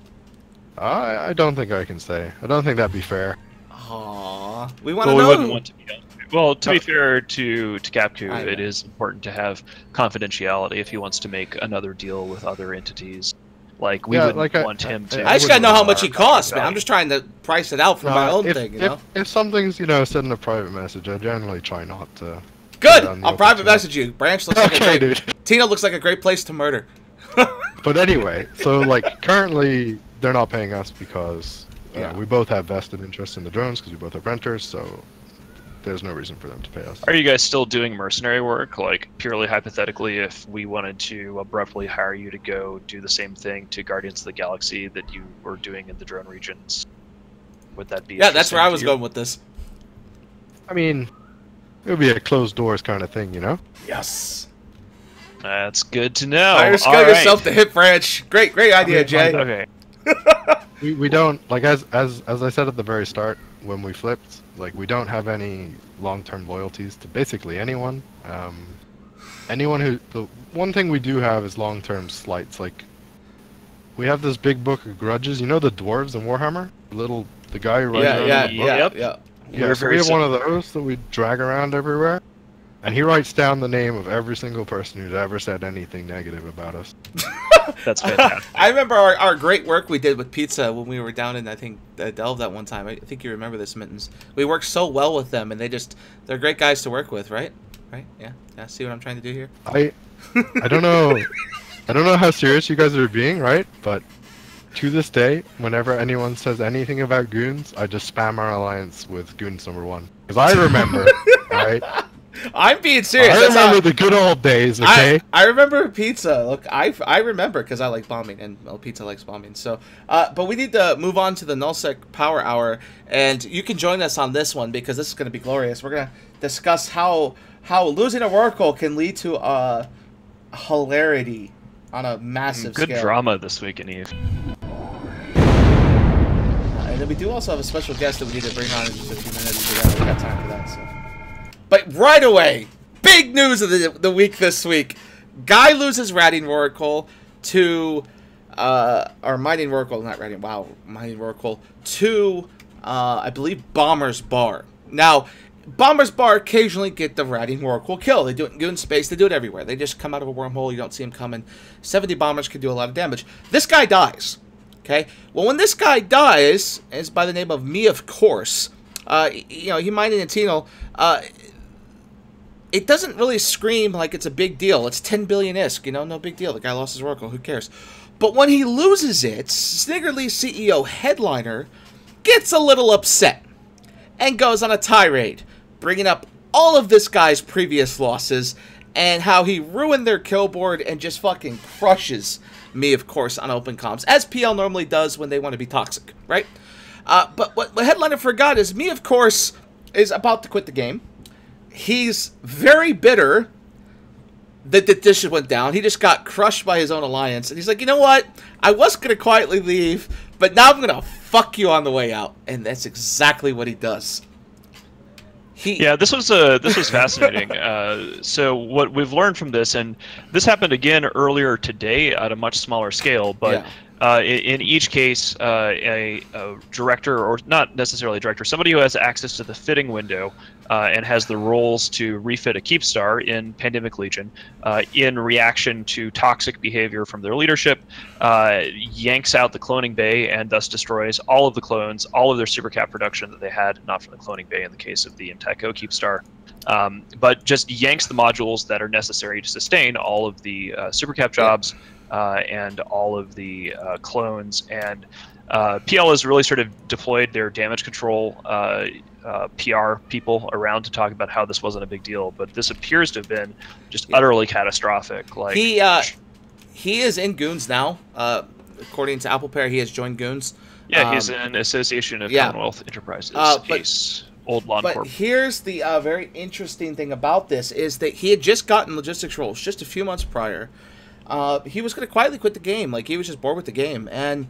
I don't think I can say. I don't think that'd be fair. Aww, we want Well, to we know. wouldn't want to be done. Well, to be fair to Capcom, I it know. is important to have confidentiality if he wants to make another deal with other entities. Like, we Yeah, wouldn't like I- want him to... I just gotta know how much he our costs, man. value. I'm just trying to price it out for my own if, thing, you if, know. if something's, you know, said in a private message, I generally try not to. Good. on the I'll open private channel. message you. Branch looks like a Okay, great. dude. Tina looks like a great place to murder. But anyway, so like currently they're not paying us because Yeah. we both have vested interest in the drones because we both have renters, so there's no reason for them to pay us. Are you guys still doing mercenary work? Like, purely hypothetically, if we wanted to abruptly hire you to go do the same thing to Guardians of the Galaxy that you were doing in the drone regions, would that be Yeah, that's where I was interesting to going with this. I mean, it would be a closed doors kind of thing, you know? Yes. you? That's good to know. Fire All skill right. yourself to hit Branch. Great idea, mean, Jay. Okay. We don't, like, as I said at the very start when we flipped, like, we don't have any long-term loyalties to basically anyone. Anyone who, the one thing we do have is long-term slights. Like, we have this big book of grudges. You know the dwarves in Warhammer? The guy who runs Yeah, around yeah, in the book? yeah, Yep. yeah. We're Yeah, so very we have one similar. of those that we drag around everywhere, and he writes down the name of every single person who's ever said anything negative about us. That's fantastic. I remember our great work we did with pizza when we were down in, I think, Delve that one time. I think you remember this, Mittens. We worked so well with them, and they're great guys to work with, right? Right? Yeah. Yeah. See what I'm trying to do here? I don't know. I don't know how serious you guys are being, right? But to this day, whenever anyone says anything about goons, I just spam our alliance with goons #1. Because I remember, right? I'm being serious. I That's how- remember the good old days, okay? I remember pizza. Look, I remember because I like bombing, and well, pizza likes bombing. So, but we need to move on to the Nullsec Power Hour, and you can join us on this one because this is going to be glorious. We're going to discuss how losing a Oracle can lead to hilarity on a massive Good scale. drama this week in Eve. And then we do also have a special guest that we need to bring on in just a few minutes. We got time for that. So. But right away, big news of the week this week. Guy loses Ratting Oracle to, or Mining Oracle, not Ratting, wow, Mining Oracle, to, I believe, Bomber's Bar. Now, Bomber's Bar occasionally get the Ratting Oracle kill. They do it in Goon Space, they do it everywhere. They just come out of a wormhole, you don't see them coming. 70 bombers can do a lot of damage. This guy dies. Okay. Well, when this guy dies, it's by the name of Me, of course. You know, he mining and Tino. It doesn't really scream like it's a big deal. It's 10 billion ISK, you know, no big deal. The guy lost his Oracle, who cares? But when he loses it, Sniggerly CEO Headliner gets a little upset and goes on a tirade, bringing up all of this guy's previous losses and how he ruined their kill board and just fucking crushes Me, of course, on open comms, as PL normally does when they want to be toxic, right? But what Headliner forgot is me, of course, is about to quit the game. He's very bitter that the dish went down. He just got crushed by his own alliance. And he's like, you know what? I was going to quietly leave, but now I'm going to fuck you on the way out. And that's exactly what he does. Yeah, this was fascinating. So what we've learned from this, and this happened again earlier today at a much smaller scale, but in each case, a director, or not necessarily a director, somebody who has access to the fitting window and has the roles to refit a Keepstar in Pandemic Legion, in reaction to toxic behavior from their leadership, yanks out the cloning bay and thus destroys all of the clones, all of their supercap production that they had, not from the cloning bay in the case of the MTACO Keepstar, but just yanks the modules that are necessary to sustain all of the supercap jobs and all of the clones. And PL has really sort of deployed their damage control PR people around to talk about how this wasn't a big deal, but this appears to have been just utterly catastrophic. Like he is in Goons now. According to Apple Pair, he has joined Goons. Yeah, he's in Association of Commonwealth Enterprises case. Old Lawn Corp. But here's the very interesting thing about this is that he had just gotten logistics roles just a few months prior. He was going to quietly quit the game. Like, he was just bored with the game. And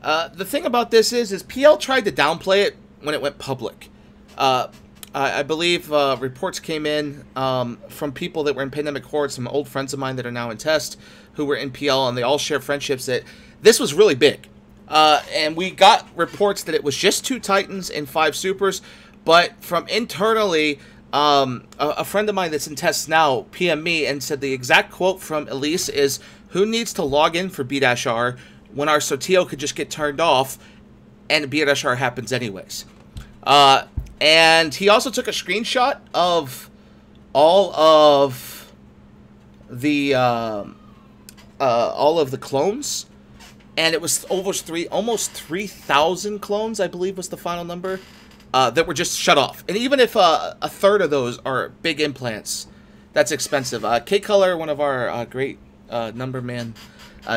the thing about this is PL tried to downplay it when it went public. I believe reports came in from people that were in Pandemic Horde, some old friends of mine that are now in Test, who were in PL, and they all share friendships that this was really big. And we got reports that it was just 2 Titans and 5 Supers, but from internally, a friend of mine that's in Test now PM'd me and said the exact quote from Elise is, "Who needs to log in for B-R when our Sotillo could just get turned off and B-R happens anyways?" And he also took a screenshot of all of the clones, and it was almost 3,000 clones, I believe was the final number, that were just shut off. And even if a third of those are big implants, that's expensive. K-Color, one of our great number man,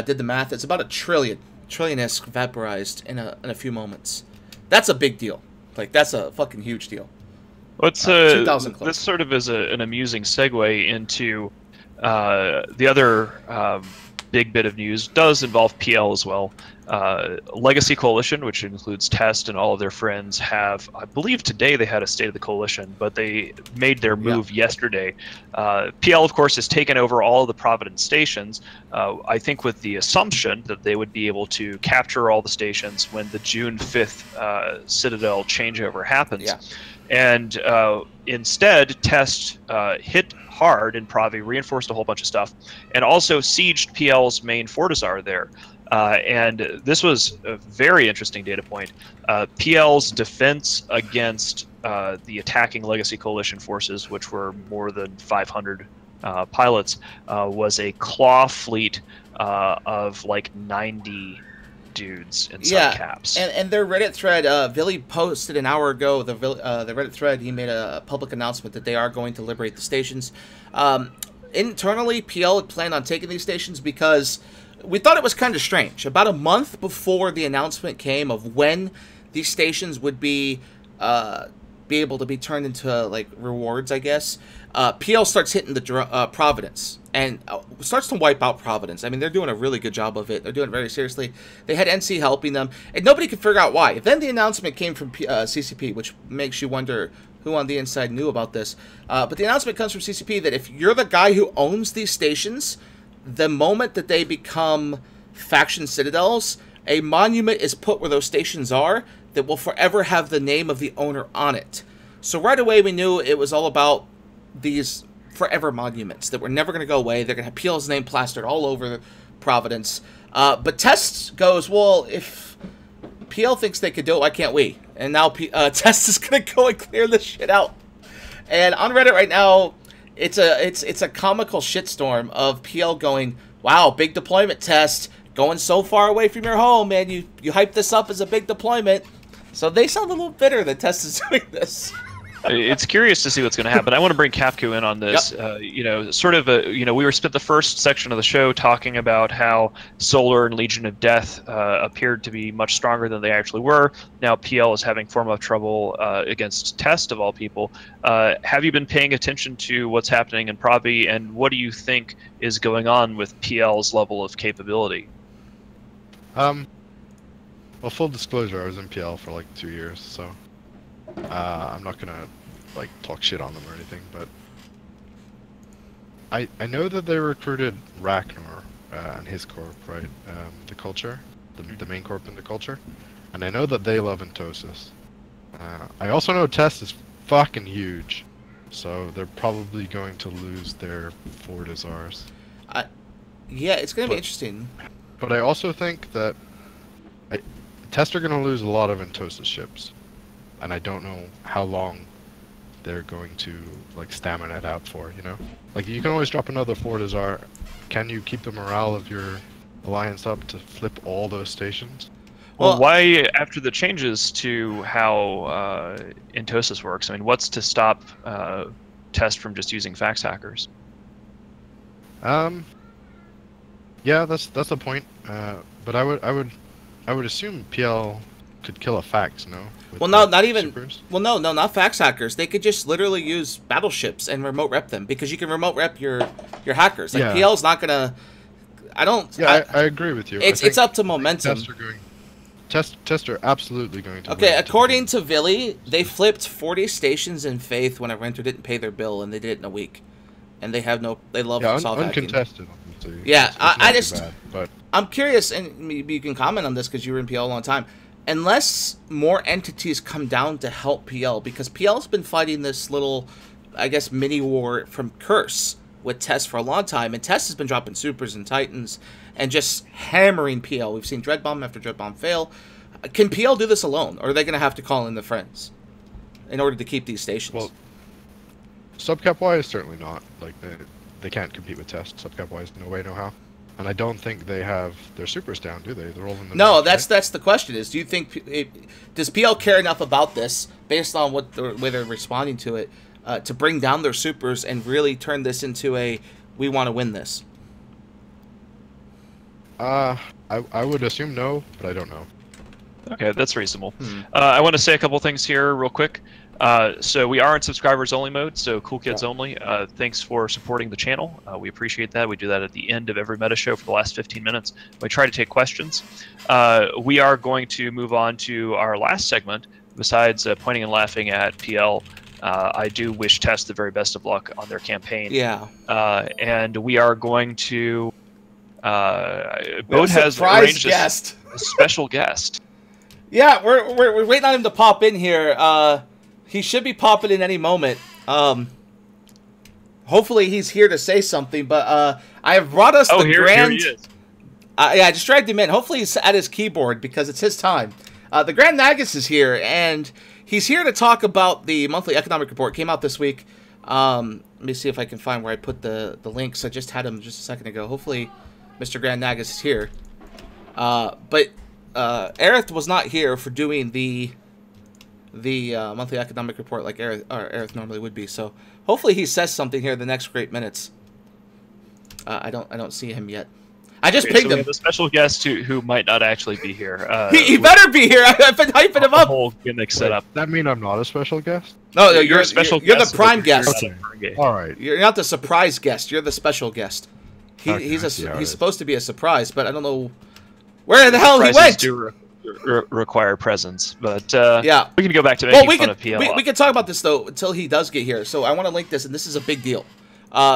did the math. It's about a trillion-esque vaporized in a few moments. That's a big deal. Like, that's a fucking huge deal. What's 2,000 clones. This sort of is an amusing segue into the other big bit of news. Does involve PL as well. Legacy Coalition, which includes Test and all of their friends, have, I believe today they had a State of the Coalition, but they made their move yesterday. PL, of course, has taken over all of the Providence stations, I think with the assumption that they would be able to capture all the stations when the June 5th Citadel changeover happens. Yeah. And instead, Test hit hard in Pravi, reinforced a whole bunch of stuff, and also sieged PL's main Fortizar there. And this was a very interesting data point. PL's defense against the attacking Legacy Coalition forces, which were more than 500 pilots, was a claw fleet of like 90 dudes in subcaps. And their Reddit thread, Villy posted an hour ago, the Reddit thread, he made a public announcement that they are going to liberate the stations. Internally, PL had planned on taking these stations because we thought it was kind of strange. About a month before the announcement came of when these stations would be able to be turned into like rewards, I guess, PL starts hitting the Providence and starts to wipe out Providence. I mean, they're doing a really good job of it. They're doing it very seriously. They had NC helping them, and nobody could figure out why. Then the announcement came from CCP, which makes you wonder who on the inside knew about this. But the announcement comes from CCP that if you're the guy who owns these stations, the moment that they become faction citadels, a monument is put where those stations are that will forever have the name of the owner on it. So right away we knew it was all about these forever monuments that were never going to go away. They're going to have PL's name plastered all over Providence. But Test goes, well, if PL thinks they could do it, why can't we? And now Test is going to go and clear this shit out. And on Reddit right now, it's a comical shitstorm of PL going, wow, big deployment, Test, going so far away from your home, man. You hyped this up as a big deployment. So they sound a little bitter that Test is doing this. It's curious to see what's going to happen. I want to bring Capku in on this. You know, sort of we spent the first section of the show talking about how Solar and Legion of Death appeared to be much stronger than they actually were. Now PL is having form of trouble against Test of all people. Have you been paying attention to what's happening in Provi, and what do you think is going on with PL's level of capability? Well, full disclosure, I was in PL for like 2 years, so I'm not gonna like talk shit on them or anything, but I know that they recruited Ragnar and his corp, right? The culture, the main corp in the culture, and I know that they love Entosis. I also know Test is fucking huge, so they're probably going to lose their 4 Desires. Yeah, it's gonna be interesting. But I also think that Test are gonna lose a lot of Entosis ships, and I don't know how long they're going to like stamina it out for, you know? Like, you can always drop another 4 Desire. Can you keep the morale of your alliance up to flip all those stations? Well, why, after the changes to how Entosis works, I mean, what's to stop Test from just using fax hackers? Yeah, that's the point. But I would assume PL could kill a fax, no? With Well, no, not even. supers? Well, no, not fax hackers. They could just literally use battleships and remote rep them, because you can remote rep your hackers. Like, Yeah. PL's not gonna. I don't. Yeah, I agree with you. It's up to momentum. Test are absolutely going to. Okay, win. according to Villy, they flipped 40 stations in Faith when a renter didn't pay their bill, and they did it in a week. And they have no. They love solve hacking. uncontested. Obviously. Yeah, It's I not too just. bad, but I'm curious, and maybe you can comment on this because you were in PL a long time. Unless more entities come down to help PL, because PL's been fighting this little, I guess, mini war from Curse with Test for a long time, and Test has been dropping supers and titans and just hammering PL. We've seen Dread Bomb after Dread Bomb fail. Can PL do this alone, or are they going to have to call in the friends in order to keep these stations? well, subcap wise, certainly not. Like they can't compete with Test. Subcap wise, no way, no how. And I don't think they have their supers down, do they? They're all in the No, mix, that's the question. Is do you think does PL care enough about this, based on what the way they're responding to it, to bring down their supers and really turn this into a we want to win this? I would assume no, but I don't know. Okay, that's reasonable. I want to say a couple things here real quick. So we are in subscribers only mode, so Cool Kids only. Thanks for supporting the channel. We appreciate that. We do that at the end of every meta show for the last 15 minutes. We try to take questions. We are going to move on to our last segment. Besides pointing and laughing at PL, I do wish Test the very best of luck on their campaign. Yeah. And we are going to... Boat Boat has arranged guest. a special guest. Yeah, we're waiting on him to pop in here. He should be popping in any moment. Hopefully he's here to say something. But I have brought us the grand. Here he is. Yeah, I just dragged him in. Hopefully he's at his keyboard because it's his time. The Grand Nagus is here, and he's here to talk about the monthly economic report. Came out this week. Let me see if I can find where I put the links. I just had him just a second ago. Hopefully Mr. Grand Nagus is here. But Aerith was not here for doing the monthly economic report like Aerith normally would be. So hopefully he says something here in the next great minutes. I don't see him yet. I just pinged him. We have a special guest who might not actually be here. He better be here. I've been hyping him up. Whole gimmick set up. Does that mean I'm not a special guest? No, You're a special You're guest. the prime guest. All right. You're not the surprise guest. You're the special guest. Okay, He's I see how it he's is. supposed to be a surprise, but I don't know where the hell he went. Do require presence, but Yeah. we can go back to Well, making fun of PL. we can talk about this though until he does get here. So I want to link this, and this is a big deal.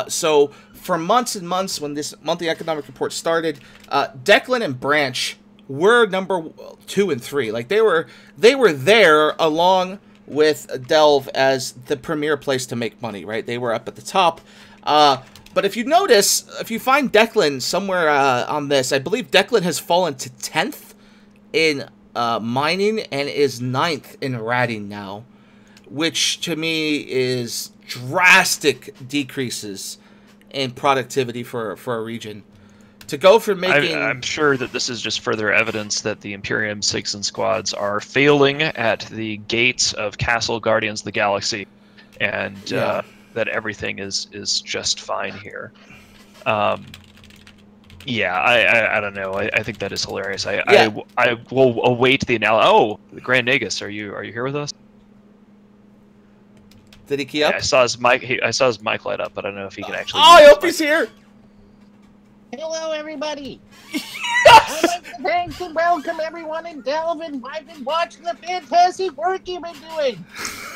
So for months and months, when this monthly economic report started, Declan and Branch were number 2 and 3. Like they were there along with Delve as the premier place to make money. Right? They were up at the top. But if you notice, if you find Declan somewhere on this, I believe Declan has fallen to 10th in mining and is 9th in ratting now, which to me is drastic decreases in productivity for a region. To go from making... I'm sure that this is just further evidence that the Imperium Citizen squads are failing at the gates of Castle Guardians of the Galaxy. and Yeah. that everything is just fine here. Yeah, I don't know. I think that is hilarious. Yeah. I will await the analogy. Oh, Grand Nagus, are you here with us? Did he key Yeah, up? I saw his mic. I saw his mic light up, but I don't know if he can actually. Oh, I use hope his he's here. Hello, everybody. I'd like to thank and welcome everyone in Delvin. I've been watching the fantastic work you've been doing.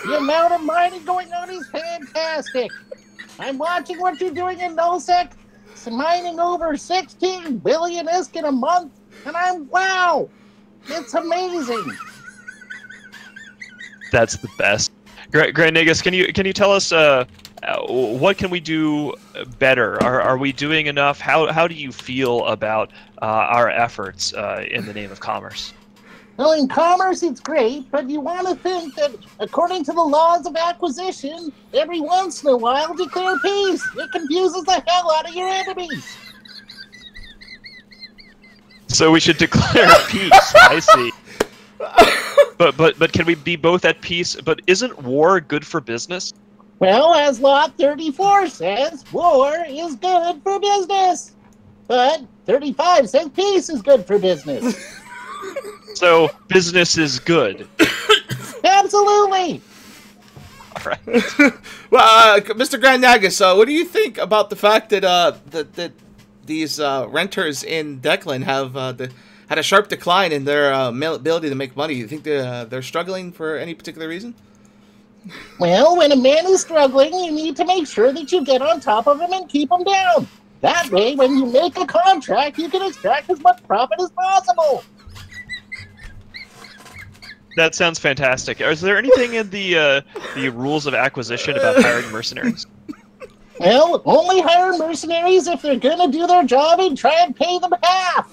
The amount of mining going on is fantastic. I'm watching what you're doing in Nullsec. It's mining over 16 billion ISK in a month, and wow, it's amazing. That's the best. Grand Nagus, can you tell us what can we do better? Are we doing enough? How do you feel about our efforts in the name of commerce? Well, in commerce, it's great, but you want to think that according to the laws of acquisition, every once in a while declare peace. It confuses the hell out of your enemies. So we should declare peace. I see. But can we be both at peace? But isn't war good for business? Well, as Law 34 says, war is good for business. But 35 says peace is good for business. So business is good. Absolutely. All right. Well, Mr. Grand Nagus, what do you think about the fact that that these renters in Declan have had a sharp decline in their ability to make money? You think they're struggling for any particular reason? Well, when a man is struggling, you need to make sure that you get on top of him and keep him down. That way, when you make a contract, you can extract as much profit as possible. That sounds fantastic. Is there anything in the rules of acquisition about hiring mercenaries? Well, only hire mercenaries if they're gonna do their job and try and pay them half.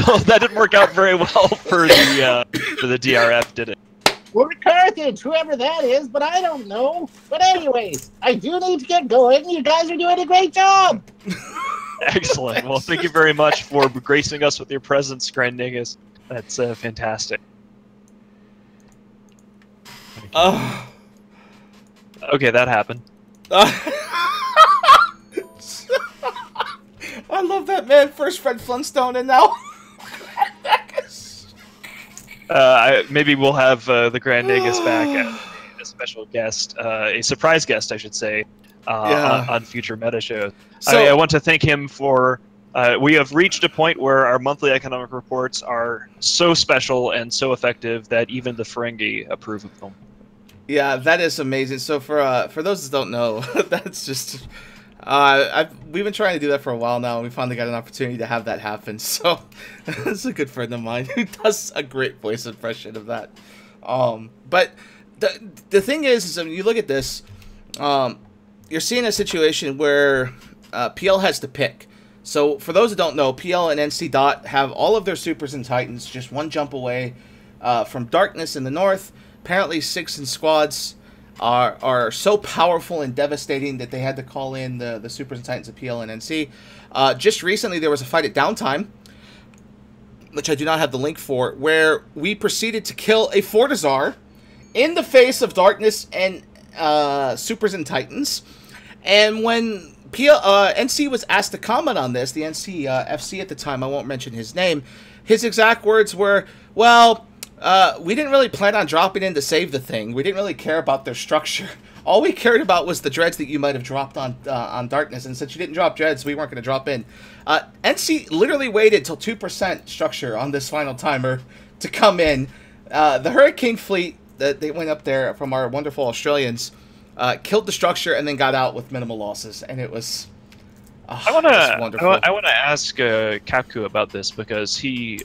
Oh, that didn't work out very well for the DRF, did it? Or Carthage, whoever that is, but I don't know. But anyways, I do need to get going. You guys are doing a great job. Excellent. Well, thank you very much for gracing us with your presence, Grand Nagus. That's fantastic. Oh. Okay, that happened. I love that, man. First Fred Flintstone, and now maybe we'll have the Grand Nagus back as a special guest, a surprise guest, I should say, on future meta shows. So, I want to thank him for. We have reached a point where our monthly economic reports are so special and so effective that even the Ferengi approve of them. yeah, that is amazing. So for those that don't know, that's just we've been trying to do that for a while now, and we finally got an opportunity to have that happen. So that's a good friend of mine who does a great voice impression of that. But the thing is when you look at this, you're seeing a situation where PL has to pick. So for those that don't know, PL and NC Dot have all of their supers and titans just one jump away from darkness in the north. Apparently, Six and squads are so powerful and devastating that they had to call in the supers and titans of PL and NC. Just recently, there was a fight at Downtime, which I do not have the link for, where we proceeded to kill a Fortizar in the face of darkness and supers and titans. And when NC was asked to comment on this, the NC FC at the time, I won't mention his name, his exact words were, well, we didn't really plan on dropping in to save the thing. We didn't really care about their structure. All we cared about was the dreads that you might have dropped on darkness, and since you didn't drop dreads, we weren't going to drop in. NC literally waited till 2% structure on this final timer to come in. The Hurricane fleet that they went up there from our wonderful Australians killed the structure and then got out with minimal losses, and it was. I want to ask Capku about this because he,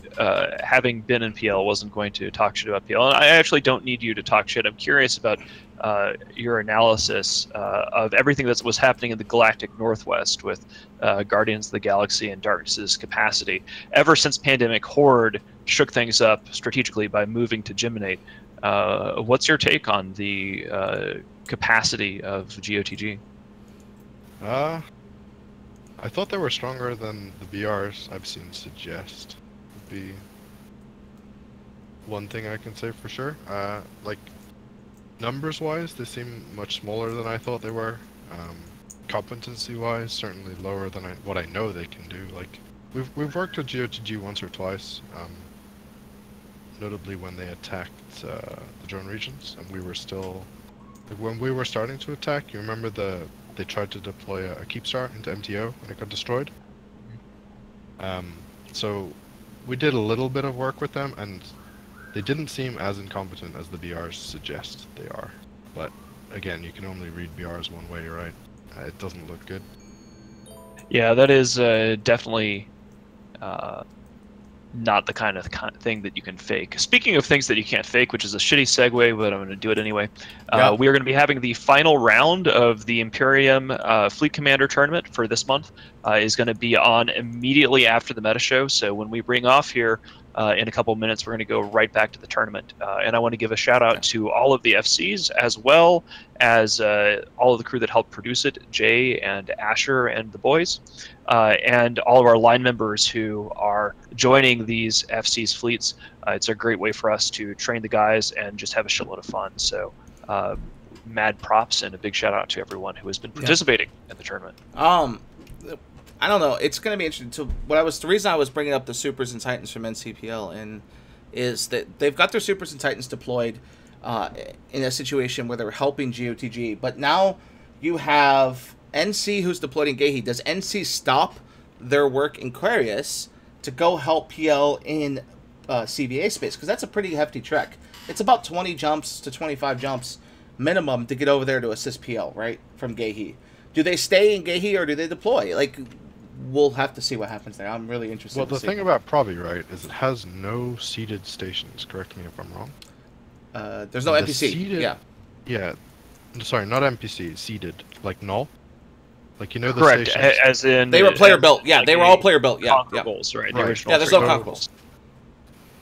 having been in PL, wasn't going to talk shit about PL. And I actually don't need you to talk shit. I'm curious about your analysis of everything that was happening in the Galactic Northwest with Guardians of the Galaxy and Darkness's capacity. Ever since Pandemic Horde shook things up strategically by moving to Geminate, what's your take on the capacity of GOTG? I thought they were stronger than the BRs I've seen suggest. Would be one thing I can say for sure. Like, numbers-wise, they seem much smaller than I thought they were. Competency-wise, certainly lower than what I know they can do. Like, we've worked with GOTG once or twice, notably when they attacked the drone regions, and we were still, like, when we were starting to attack. You remember they tried to deploy a Keepstar into MTO and it got destroyed. So we did a little bit of work with them, and they didn't seem as incompetent as the BRs suggest they are. But again, you can only read BRs one way, right? It doesn't look good. Yeah, that is definitely not the kind of thing that you can fake. Speaking of things that you can't fake, which is a shitty segue, but I'm going to do it anyway. Yeah. We are going to be having the final round of the Imperium Fleet Commander Tournament for this month. Is going to be on immediately after the meta show. So when we bring off here in a couple of minutes, we're going to go right back to the tournament. And I want to give a shout out to all of the FCs, as well as all of the crew that helped produce it, Jay and Asher and the boys, and all of our line members who are joining these FC's fleets. It's a great way for us to train the guys and just have a shitload of fun. So mad props and a big shout out to everyone who has been participating in the tournament. I don't know. It's going to be interesting. So the reason I was bringing up the Supers and Titans from NCPL is that they've got their Supers and Titans deployed in a situation where they're helping GOTG, but now you have NC who's deployed in Gehi. Does NC stop their work in Aquarius to go help PL in CVA space? Because that's a pretty hefty trek. It's about 20 jumps to 25 jumps minimum to get over there to assist PL, right, from Gehi. Do they stay in Gehi or do they deploy? Like, we'll have to see what happens there. I'm really interested. Well, the thing about Provi, right, is it has no seeded stations. Correct me if I'm wrong. There's no NPC. Seeded, yeah. Sorry, not NPC. Seeded, like null. Like, you know, the Correct, stations. as in They were player built. Yeah, like they were all player built. Yeah, yeah. Conquerables, right? Right. The original Yeah, there's no Conquerables. conquerables.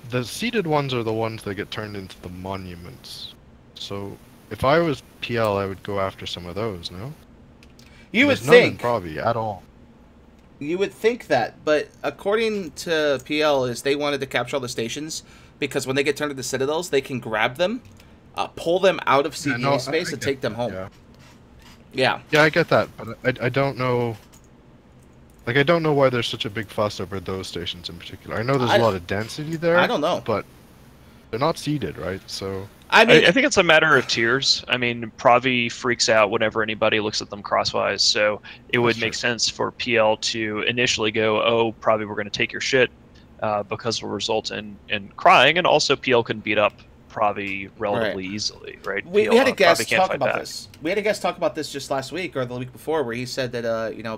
The seeded ones are the ones that get turned into the monuments. So if I was PL, I would go after some of those. No. You would There's none in think. Provi at all. You would think that, but according to PL, is they wanted to capture all the stations because when they get turned into citadels, they can grab them, pull them out of CVA space, and take them home. Yeah. Yeah. I get that, but I don't know. Like, I don't know why there's such a big fuss over those stations in particular. I know there's a lot of density there. I don't know, but they're not seeded, right? So I mean, I think it's a matter of tiers. I mean, Provi freaks out whenever anybody looks at them crosswise, so it would make sense for PL to initially go, "Oh, Provi, we're going to take your shit," because it will result in crying, and also PL can beat up Provi relatively easily, right? We PL, had a guest Provi can't talk fight about back. this. We had a guest talk about this just last week or the week before, where he said that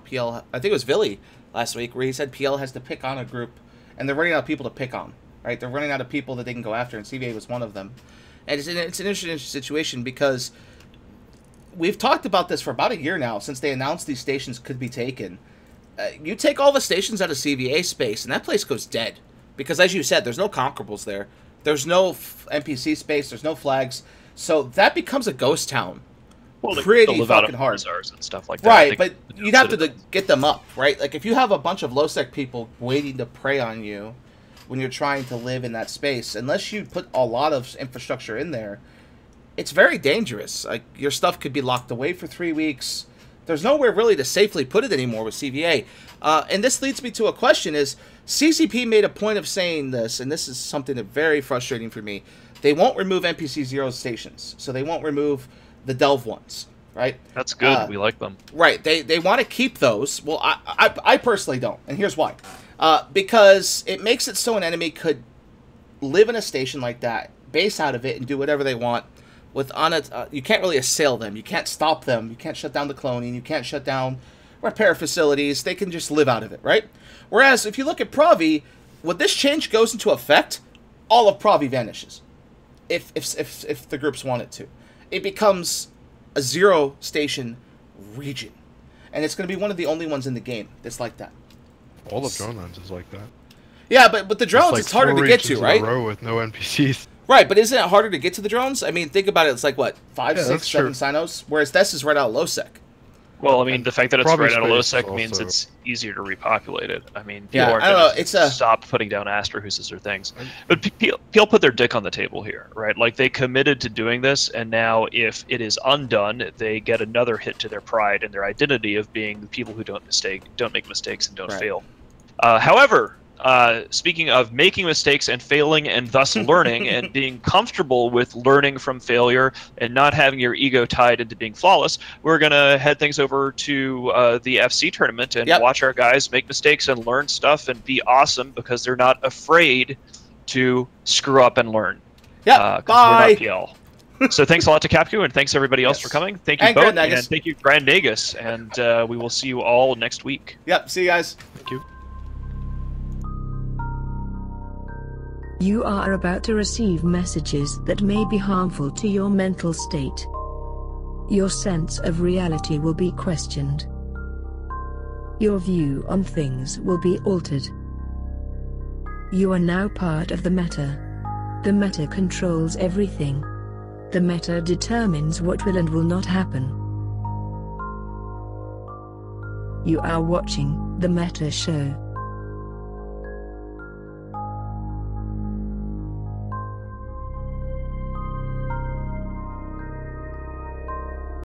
PL. I think it was Villy last week, where he said PL has to pick on a group, and they're running out of people to pick on. Right? They're running out of people that they can go after, and CVA was one of them. And it's an interesting situation because we've talked about this for about a year now since they announced these stations could be taken. You take all the stations out of CVA space, and that place goes dead. Because as you said, there's no conquerables there. There's no NPC space. There's no flags. So that becomes a ghost town. Well, Pretty fucking hard. And stuff like that. Right, but you'd have to get them up, right? Like, if you have a bunch of low-sec people waiting to prey on you when you're trying to live in that space, unless you put a lot of infrastructure in there, it's very dangerous. Like, your stuff could be locked away for 3 weeks. There's nowhere really to safely put it anymore with CVA. And this leads me to a question is, CCP made a point of saying this, and this is something that's very frustrating for me. They won't remove NPC Zero stations, so they won't remove the Delve ones, right? That's good. We like them. Right. They want to keep those. Well, I personally don't, and here's why. Because it makes it so an enemy could live in a station like that, base out of it, and do whatever they want. You can't really assail them. You can't stop them. You can't shut down the cloning. You can't shut down repair facilities. They can just live out of it, right? Whereas if you look at Provi, when this change goes into effect, all of Provi vanishes. If the groups want it to, it becomes a zero station region, and it's going to be one of the only ones in the game that's like that. all of Dronelands is like that. Yeah, but with the drones, it's harder to get to, right? In a row with no NPCs. Right, but isn't it harder to get to the drones? I mean, think about it. It's like, what, 5, Yeah, 6, that's 7 true. Sinos? Whereas this is right out of low sec. Well, I mean, the fact that it's Probably right out of space LoSec means also. it's easier to repopulate it. I mean, Yeah, people aren't I don't gonna know, it's a- stop putting down Astrohuses or things. But Peel put their dick on the table here, right? Like, they committed to doing this, and now if it is undone, they get another hit to their pride and their identity of being the people who don't make mistakes and don't Right. fail. However, speaking of making mistakes and failing and thus learning and being comfortable with learning from failure and not having your ego tied into being flawless, we're going to head things over to the FC tournament and Yep. watch our guys make mistakes and learn stuff and be awesome because they're not afraid to screw up and learn. Yeah. 'Cause Bye. we're not PL. So thanks a lot to Capcu, and thanks everybody else Yes. for coming. Thank you And both, Grand Nagus. and thank you Grand Nagus, and we will see you all next week. Yep. See you guys. Thank you. You are about to receive messages that may be harmful to your mental state. Your sense of reality will be questioned. Your view on things will be altered. You are now part of the meta. The meta controls everything. The meta determines what will and will not happen. You are watching The Meta Show.